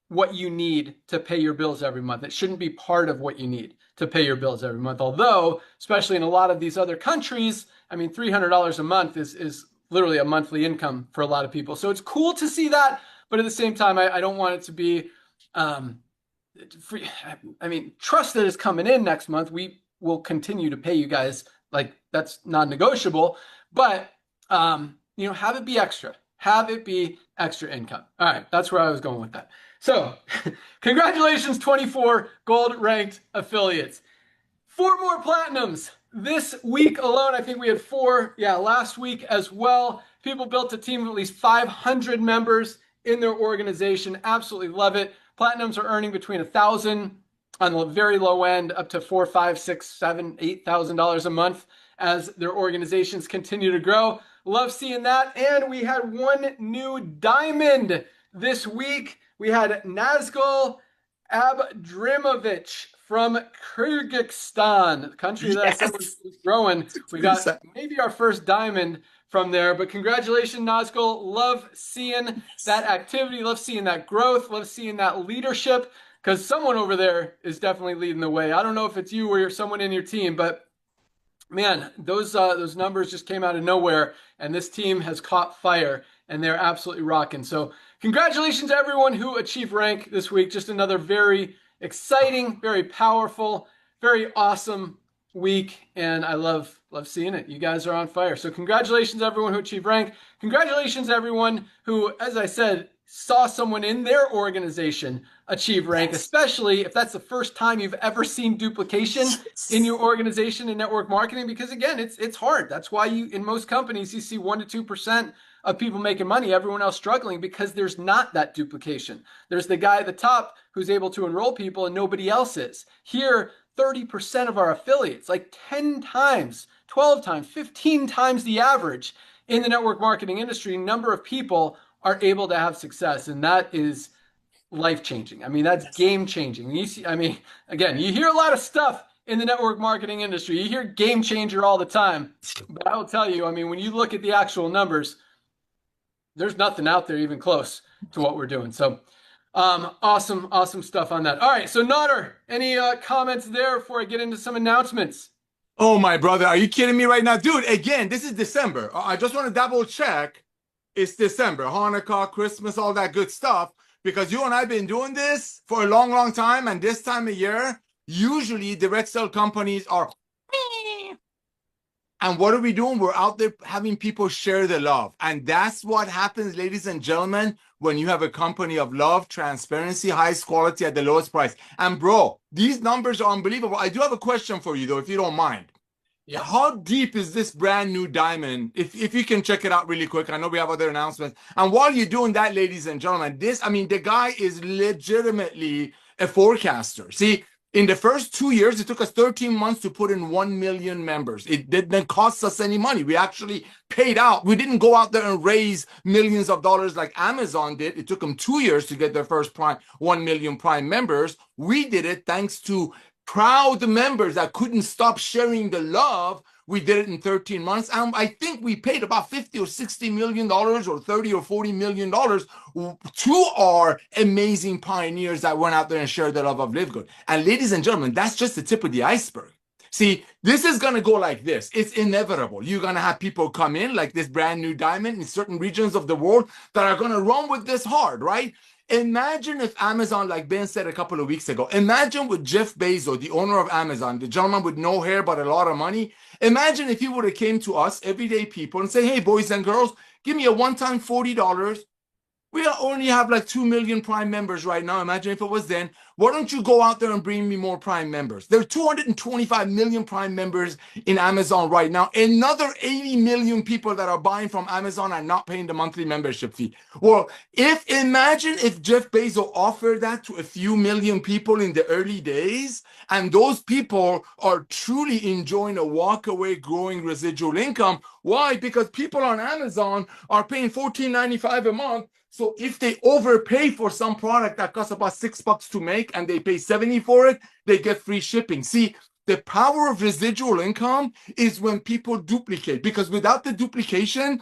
what you need to pay your bills every month. It shouldn't be part of what you need to pay your bills every month. Although, especially in a lot of these other countries, I mean, $300 a month is literally a monthly income for a lot of people. So it's cool to see that. But at the same time, I don't want it to be free. I mean, trust that it's coming in next month. We will continue to pay you guys. Like, that's non-negotiable, but have it be extra. Have it be extra income. All right, that's where I was going with that. So congratulations, 24 gold ranked affiliates. 4 more platinums this week alone. I think we had 4 last week as well. People built a team of at least 500 members in their organization. Absolutely love it. Platinums are earning between $1,000 on the very low end up to $4,000, $5,000, $6,000, $7,000, $8,000 a month as their organizations continue to grow. Love seeing that. And we had 1 new diamond this week. We had Nazgul Abdrimovic from Kyrgyzstan, the country that I said was growing. We got maybe our first diamond from there, but congratulations, Nazgul. Love seeing that activity. Love seeing that growth. Love seeing that leadership. Because someone over there is definitely leading the way. I don't know if it's you or you're someone in your team, but man, those numbers just came out of nowhere, and this team has caught fire, and they're absolutely rocking. So congratulations to everyone who achieved rank this week. Just another very exciting, very powerful, very awesome week, and I love seeing it. You guys are on fire. So congratulations everyone who achieved rank. Congratulations everyone who, as I said, saw someone in their organization achieve rank, especially if that's the first time you've ever seen duplication in your organization in network marketing, because again, it's hard. That's why in most companies, you see 1% to 2% of people making money, everyone else struggling, because there's not that duplication. There's the guy at the top who's able to enroll people and nobody else is. Here, 30% of our affiliates, like 10 times, 12 times, 15 times the average in the network marketing industry, number of people are able to have success. And that is life-changing. I mean, that's game-changing. You see, I mean, again, you hear a lot of stuff in the network marketing industry. You hear game changer all the time. But I will tell you, I mean, when you look at the actual numbers, there's nothing out there even close to what we're doing. So awesome stuff on that. All right, so Nodder, any comments there before I get into some announcements? Oh, my brother, are you kidding me right now? Dude, again, this is December. I just want to double check. It's December, Hanukkah, Christmas, all that good stuff. Because you and I have been doing this for a long time. And this time of year, usually direct sell companies are. And what are we doing? We're out there having people share the love. And that's what happens, ladies and gentlemen, when you have a company of love, transparency, highest quality at the lowest price. And bro, these numbers are unbelievable. I do have a question for you, though, if you don't mind. Yeah. How deep is this brand new diamond? If you can check it out really quick. I know we have other announcements. And while you're doing that, ladies and gentlemen, the guy is legitimately a forecaster. See, in the first 2 years, it took us 13 months to put in 1 million members. It didn't cost us any money. We actually paid out. We didn't go out there and raise millions of dollars like Amazon did. It took them 2 years to get their first 1 million Prime members. We did it thanks to proud members that couldn't stop sharing the love. We did it in 13 months. And I think we paid about $50 or $60 million or $30 or $40 million to our amazing pioneers that went out there and shared the love of LiveGood. And ladies and gentlemen, that's just the tip of the iceberg. See, this is going to go like this. It's inevitable. You're going to have people come in like this brand new diamond in certain regions of the world that are going to run with this hard, right? Imagine if Amazon, like Ben said a couple of weeks ago, imagine with Jeff Bezos, the owner of Amazon, the gentleman with no hair but a lot of money. Imagine if he would have came to us, everyday people, and say, hey, boys and girls, give me a one-time $40. We only have like 2 million Prime members right now. Imagine if it was then. Why don't you go out there and bring me more Prime members? There are 225 million Prime members in Amazon right now. Another 80 million people that are buying from Amazon and not paying the monthly membership fee. Well, imagine if Jeff Bezos offered that to a few million people in the early days, and those people are truly enjoying a walkaway growing residual income. Why? Because people on Amazon are paying $14.95 a month. So if they overpay for some product that costs about $6 to make and they pay $70 for it, they get free shipping. See, the power of residual income is when people duplicate, because without the duplication,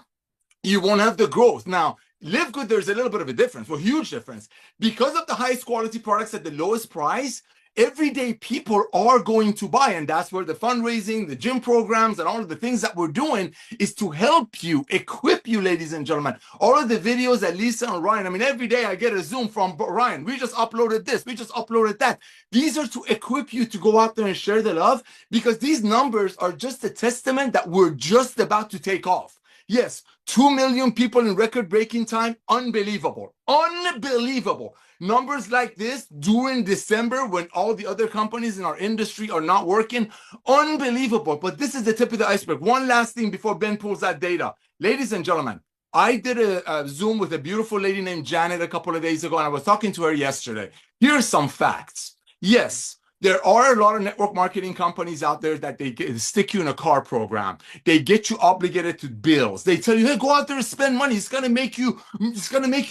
you won't have the growth. Now, LiveGood, there's a little bit of a difference, well, huge difference. Because of the highest quality products at the lowest price, everyday people are going to buy, and that's where the fundraising, the gym programs, and all of the things that we're doing is to help you, equip you, ladies and gentlemen. All of the videos that Lisa and Ryan, I mean, every day I get a Zoom from Ryan. We just uploaded this. We just uploaded that. These are to equip you to go out there and share the love, because these numbers are just a testament that we're just about to take off. Yes, 2 million people in record-breaking time, unbelievable, unbelievable. Numbers like this during December when all the other companies in our industry are not working, unbelievable. But this is the tip of the iceberg. One last thing before Ben pulls that data. Ladies and gentlemen, I did a Zoom with a beautiful lady named Janet a couple of days ago, and I was talking to her yesterday. Here are some facts. Yes, there are a lot of network marketing companies out there that they stick you in a car program. They get you obligated to bills. They tell you, hey, go out there and spend money. It's gonna make you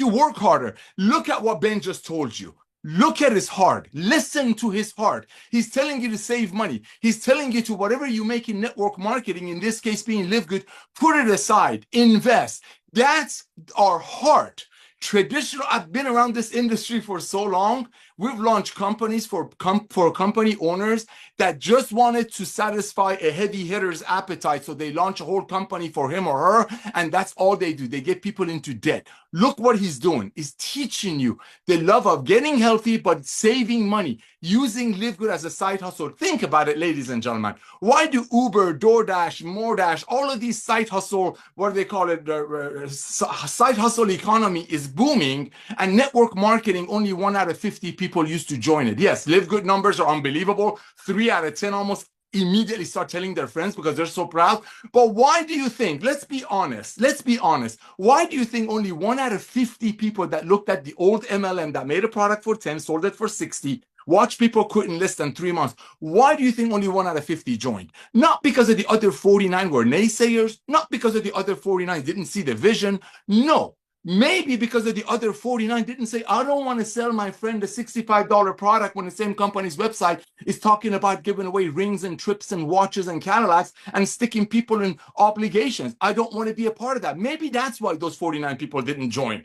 work harder. Look at what Ben just told you. Look at his heart. Listen to his heart. He's telling you to save money. He's telling you to whatever you make in network marketing, in this case being LiveGood, put it aside, invest. That's our heart. Traditional, I've been around this industry for so long. We've launched companies for company owners that just wanted to satisfy a heavy hitter's appetite. So they launch a whole company for him or her, and that's all they do. They get people into debt. Look what he's doing. He's teaching you the love of getting healthy, but saving money, using LiveGood as a side hustle. Think about it, ladies and gentlemen. Why do Uber, DoorDash, MoreDash, all of these side hustle, what do they call it? Side hustle economy is booming, and network marketing, only 1 out of 50 people used to join it. Yes, LiveGood numbers are unbelievable. 3 out of 10 almost immediately start telling their friends because they're so proud. But why do you think, let's be honest, why do you think only 1 out of 50 people that looked at the old MLM that made a product for 10, sold it for 60, watch people quit in less than 3 months, why do you think only 1 out of 50 joined? Not because of the other 49 were naysayers, not because of the other 49 didn't see the vision, no. Maybe because of the other 49 didn't say, I don't want to sell my friend a $65 product when the same company's website is talking about giving away rings and trips and watches and Cadillacs and sticking people in obligations. I don't want to be a part of that. Maybe that's why those 49 people didn't join.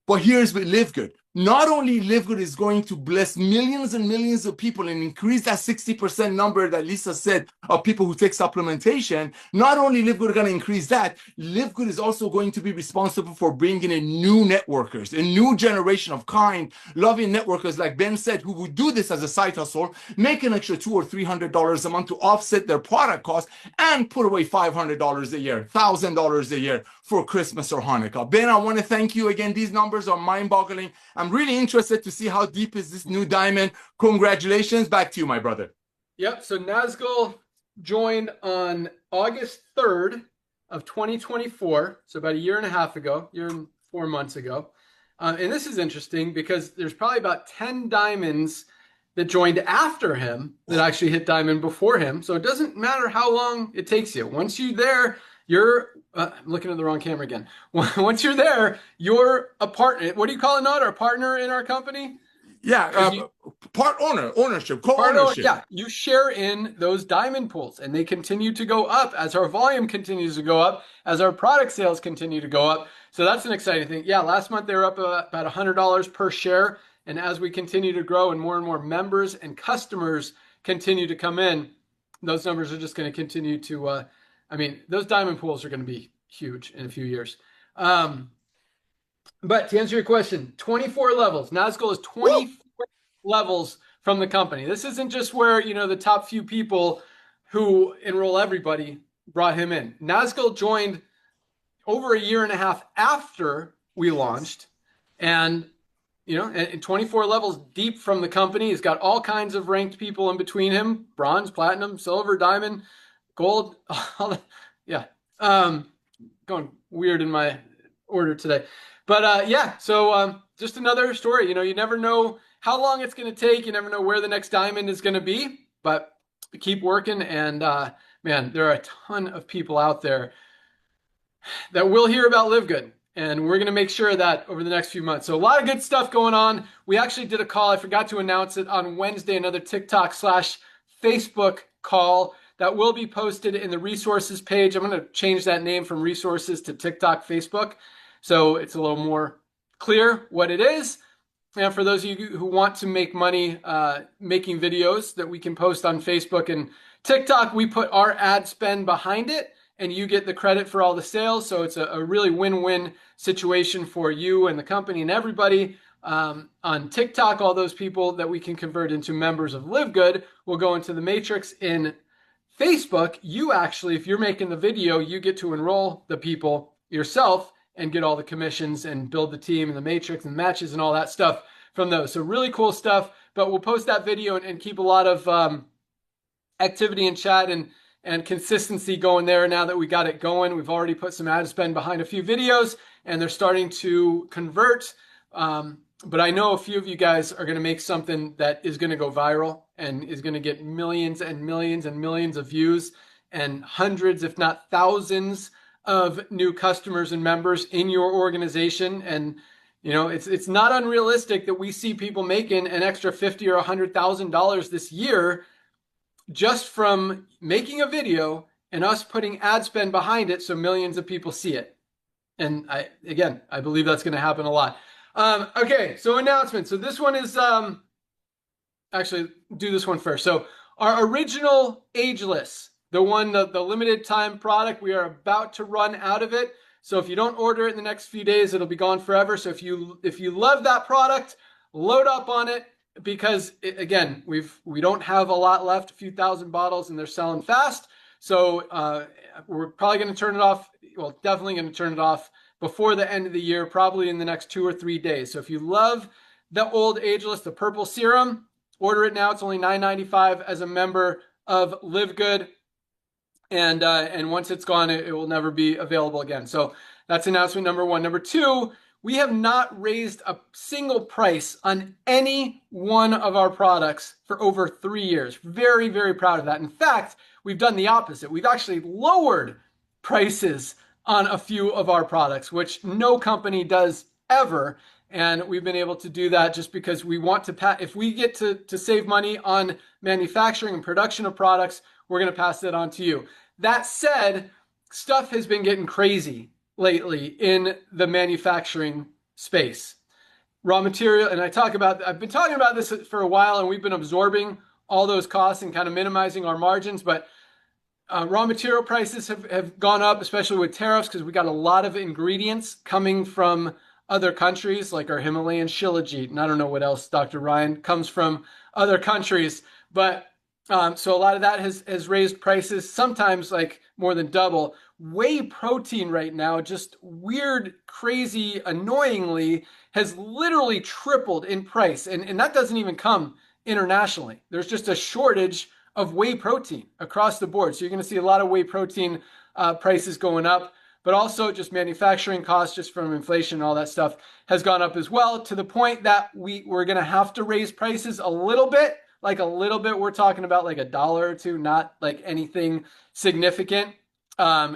But here's with LiveGood. Not only LiveGood is going to bless millions and millions of people and increase that 60% number that Lisa said of people who take supplementation, not only LiveGood going to increase that, LiveGood is also going to be responsible for bringing in new networkers, a new generation of kind, loving networkers, like Ben said, who would do this as a side hustle, make an extra $200 or $300 a month to offset their product costs and put away $500 a year, $1,000 a year for Christmas or Hanukkah. Ben, I want to thank you again. These numbers are mind-boggling. I'm really interested to see how deep is this new diamond. Congratulations. Back to you, my brother. Yep. So Nazgul joined on August 3rd of 2024. So about a year and a half ago, year and 4 months ago. And this is interesting because there's probably about 10 diamonds that joined after him that actually hit diamond before him. So it doesn't matter how long it takes you. Once you're there, you're I'm looking at the wrong camera again. Once you're there, you're a partner. What do you call it, Nod? Our partner in our company? Yeah, ownership, co-ownership. Yeah, you share in those diamond pools, and they continue to go up as our volume continues to go up, as our product sales continue to go up. So that's an exciting thing. Yeah, last month they were up about $100 per share, and as we continue to grow and more members and customers continue to come in, those numbers are just going to continue to, I mean, those diamond pools are going to be huge in a few years. But to answer your question, 24 levels. Nazgul is 24 levels from the company. This isn't just where, you know, the top few people who enroll everybody brought him in. Nazgul joined over a year and a half after we launched, and you know, and 24 levels deep from the company. He's got all kinds of ranked people in between him: bronze, platinum, silver, diamond, gold. Yeah, going weird in my order today, but yeah. So just another story. You know, you never know how long it's going to take. You never know where the next diamond is going to be, but keep working. And man, there are a ton of people out there that will hear about LiveGood, and we're going to make sure that over the next few months. So a lot of good stuff going on. We actually did a call. I forgot to announce it on Wednesday, another TikTok/Facebook call that will be posted in the resources page. I'm going to change that name from resources to TikTok Facebook, so it's a little more clear what it is. And for those of you who want to make money making videos that we can post on Facebook and TikTok, we put our ad spend behind it, and you get the credit for all the sales. So it's a really win-win situation for you and the company and everybody. On TikTok, all those people that we can convert into members of LiveGood will go into the matrix. In Facebook, you actually, if you're making the video, you get to enroll the people yourself and get all the commissions and build the team and the matrix and matches and all that stuff from those. So really cool stuff, but we'll post that video and keep a lot of activity in chat and consistency going there now that we got it going. We've already put some ad spend behind a few videos and they're starting to convert. But I know a few of you guys are going to make something that is going to go viral and is going to get millions and millions and millions of views and hundreds, if not thousands, of new customers and members in your organization. And you know, it's not unrealistic that we see people making an extra $50,000 or $100,000 this year just from making a video and us putting ad spend behind it so millions of people see it. And I believe that's going to happen a lot. Okay, so announcement. So this one is, actually do this one first. So our original ageless, the limited time product, we are about to run out of it. So if you don't order it in the next few days, it'll be gone forever. So if you love that product, load up on it, because again, we don't have a lot left, a few thousand bottles, and they're selling fast. So we're probably going to turn it off. Well, definitely going to turn it off before the end of the year, probably in the next 2 or 3 days. So if you love the old ageless, the purple serum, order it now. It's only $9.95 as a member of LiveGood. And once it's gone, it will never be available again. So that's announcement number one. Number two, we have not raised a single price on any one of our products for over 3 years. Very, very proud of that. In fact, we've done the opposite. We've actually lowered prices on a few of our products, which no company does ever. And we've been able to do that just because we want to if we get to save money on manufacturing and production of products, we're going to pass that on to you. That said, stuff has been getting crazy lately in the manufacturing space. Raw material, and I've been talking about this for a while, and we've been absorbing all those costs and kind of minimizing our margins, but raw material prices have gone up, especially with tariffs, because we got a lot of ingredients coming from other countries, like our Himalayan shilajit, and I don't know what else, Dr. Ryan, comes from other countries, but so a lot of that has raised prices, sometimes like more than double. Whey protein right now, just weird, crazy, annoyingly, has literally tripled in price. And that doesn't even come internationally. There's just a shortage of whey protein across the board. So you're going to see a lot of whey protein prices going up, but also just manufacturing costs just from inflation and all that stuff has gone up as well, to the point that we're going to have to raise prices a little bit. Like a little bit, we're talking about like $1 or $2, not like anything significant.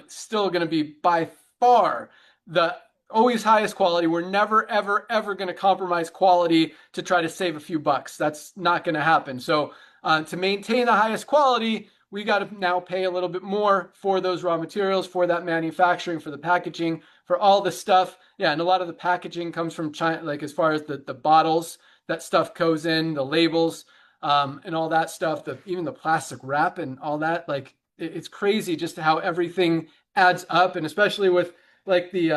Still going to be by far the always highest quality. We're never, ever, ever going to compromise quality to try to save a few bucks. That's not going to happen. So to maintain the highest quality, we got to now pay a little bit more for those raw materials, for that manufacturing, for the packaging, for all the stuff. Yeah, and a lot of the packaging comes from China, like as far as the bottles that stuff goes in, the labels. and all that stuff, even the plastic wrap and all that. Like it's crazy just how everything adds up, and especially with like the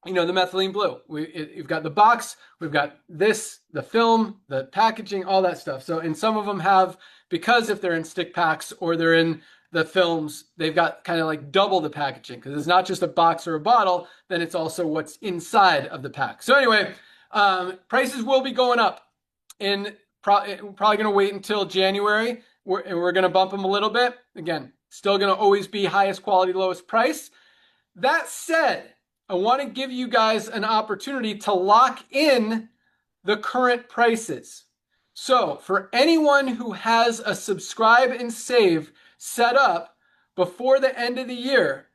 the methylene blue. You've got the box, we've got this, the film, the packaging, all that stuff. So, and some of them have, because if they're in stick packs or they're in the films, they've got kind of like double the packaging, because it's not just a box or a bottle, then it's also what's inside of the pack. So anyway, prices will be going up. Probably going to wait until January, and we're going to bump them a little bit. Again, still going to always be highest quality, lowest price. That said, I want to give you guys an opportunity to lock in the current prices. So for anyone who has a subscribe and save set up before the end of the year,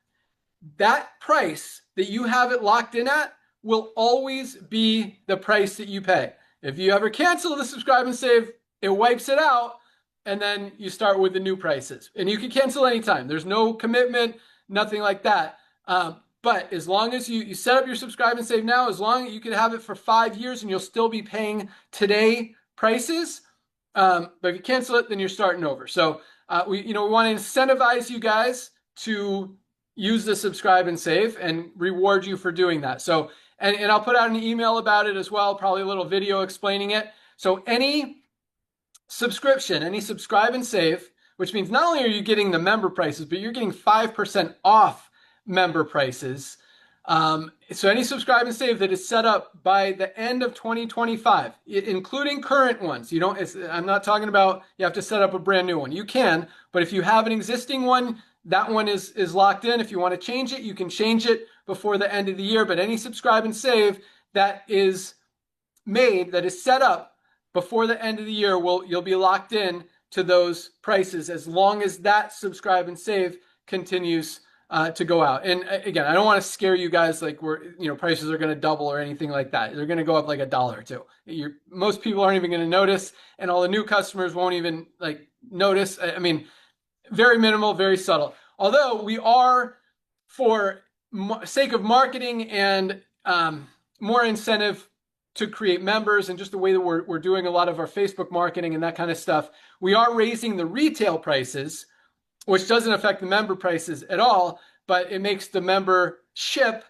that price that you have it locked in at will always be the price that you pay. If you ever cancel the subscribe and save, it wipes it out, and then you start with the new prices. And you can cancel anytime. There's no commitment, nothing like that. But as long as you set up your subscribe and save now, as long as you can have it for 5 years and you'll still be paying today prices. But if you cancel it, then you're starting over. So we want to incentivize you guys to use the subscribe and save and reward you for doing that. So, and I'll put out an email about it as well, probably a little video explaining it. So any subscription, any subscribe and save, which means not only are you getting the member prices, but you're getting 5% off member prices. So any subscribe and save that is set up by the end of 2025, including current ones. I'm not talking about you have to set up a brand new one. You can, but if you have an existing one, that one is locked in. If you want to change it, you can change it before the end of the year. But any subscribe and save that is made, that is set up before the end of the year, you'll be locked in to those prices as long as that subscribe and save continues to go out. And again, I don't want to scare you guys like prices are going to double or anything like that. They're going to go up like $1 or $2. Most people aren't even going to notice, and all the new customers won't even notice. I mean, very minimal, very subtle. Although we are, for sake of marketing and more incentive to create members, and just the way that we're doing a lot of our Facebook marketing and that kind of stuff, we are raising the retail prices, which doesn't affect the member prices at all, but it makes the membership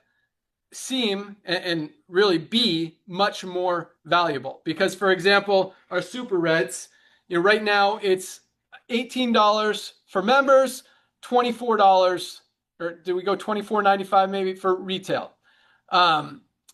seem and really be much more valuable. Because, for example, our Super Reds, right now it's $18 for members, $24, or did we go $24.95 maybe for retail?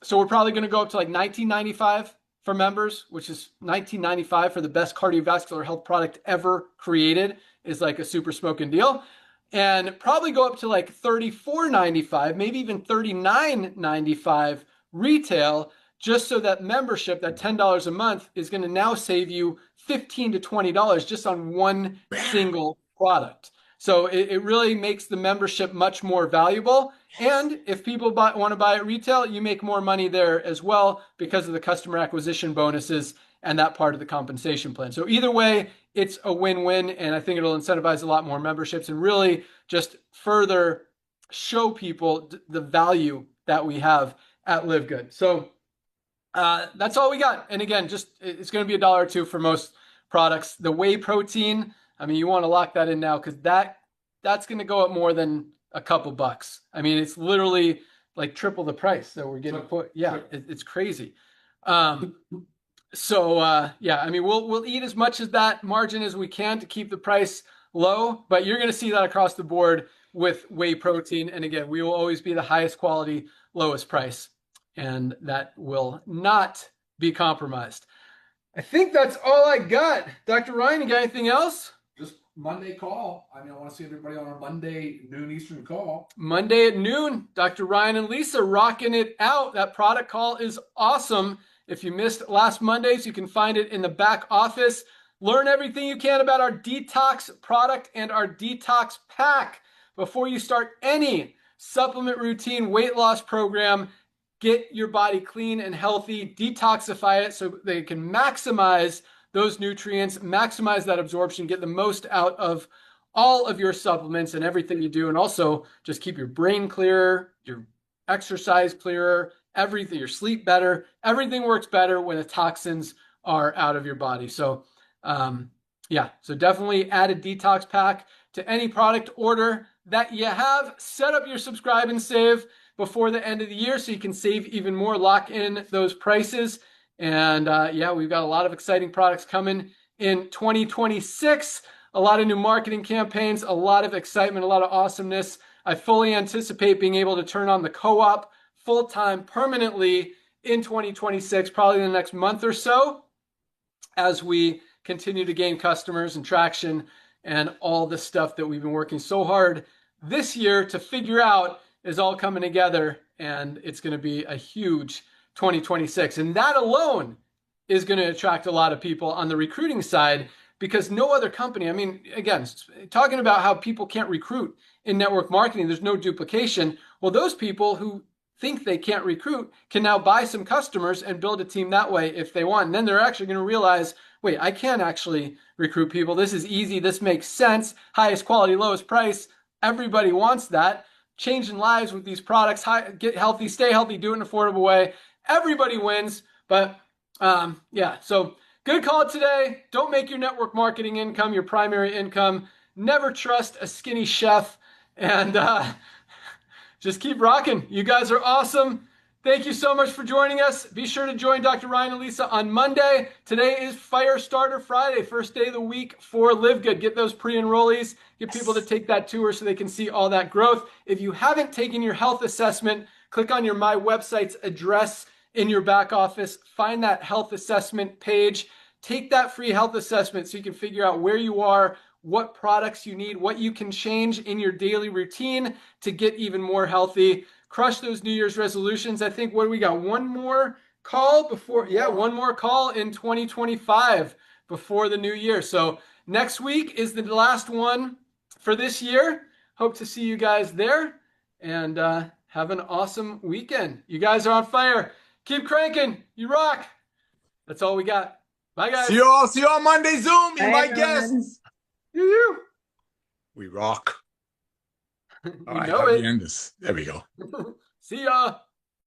So we're probably going to go up to like $19.95 for members, which is $19.95 for the best cardiovascular health product ever created, is like a super smoking deal. And probably go up to like $34.95, maybe even $39.95 retail, just so that membership, that $10 a month, is going to now save you $15 to $20 just on one single product. So it really makes the membership much more valuable. And if people want to buy at retail, you make more money there as well because of the customer acquisition bonuses and that part of the compensation plan. So either way, it's a win-win, and I think it'll incentivize a lot more memberships and really just further show people the value that we have at LiveGood. So that's all we got. And again, it's going to be $1 or $2 for most products. The whey protein, I mean, you want to lock that in now, because that's going to go up more than a couple bucks. I mean, it's literally like triple the price that we're getting put. Yeah, it's crazy. So I mean, we'll eat as much of that margin as we can to keep the price low, but you're going to see that across the board with whey protein. And again, we will always be the highest quality, lowest price, and that will not be compromised. I think that's all I got. Dr. Ryan, you got anything else? Just Monday call. I mean, I want to see everybody on our Monday noon Eastern call. Monday at noon, Dr. Ryan and Lisa rocking it out. That product call is awesome. If you missed last Monday's, you can find it in the back office. Learn everything you can about our detox product and our detox pack before you start any supplement routine, weight loss program. Get your body clean and healthy, detoxify it so they can maximize those nutrients, maximize that absorption, get the most out of all of your supplements and everything you do, and also just keep your brain clearer, your exercise clearer, everything, your sleep better. Everything works better when the toxins are out of your body. So Yeah, so definitely add a detox pack to any product order that you have. Set up your subscribe and save before the end of the year so you can save even more, lock in those prices. And yeah, we've got a lot of exciting products coming in 2026, a lot of new marketing campaigns, a lot of excitement, a lot of awesomeness. I fully anticipate being able to turn on the co-op full-time permanently in 2026, probably in the next month or so, as we continue to gain customers and traction and all the stuff that we've been working so hard this year to figure out is all coming together, and it's going to be a huge 2026. And that alone is going to attract a lot of people on the recruiting side, because no other company, I mean, again, talking about how people can't recruit in network marketing, there's no duplication. Well, those people who think they can't recruit can now buy some customers and build a team that way if they want. And then they're actually going to realize, wait, I can actually recruit people. This is easy. This makes sense. Highest quality, lowest price. Everybody wants that. Changing lives with these products. Get healthy, stay healthy, do it in an affordable way. Everybody wins. But yeah, so good call today. Don't make your network marketing income your primary income. Never trust a skinny chef. And just keep rocking. You guys are awesome. Thank you so much for joining us. Be sure to join Dr. Ryan and Lisa on Monday. Today is Firestarter-Friday, first day of the week for LiveGood. Get those pre-enrollees. Get people to take that tour so they can see all that growth. If you haven't taken your health assessment, click on your My Website's address in your back office. Find that health assessment page. Take that free health assessment so you can figure out where you are, what products you need, what you can change in your daily routine to get even more healthy. Crush those New Year's resolutions. I think, what do we got? One more call before, yeah, one more call in 2025 before the new year. So next week is the last one for this year. Hope to see you guys there, and have an awesome weekend. You guys are on fire. Keep cranking. You rock. That's all we got. Bye, guys. See you all on Monday Zoom. Bye, Invite everyone. guests. You We rock. All right, know how do it. we end this? There we go. See ya.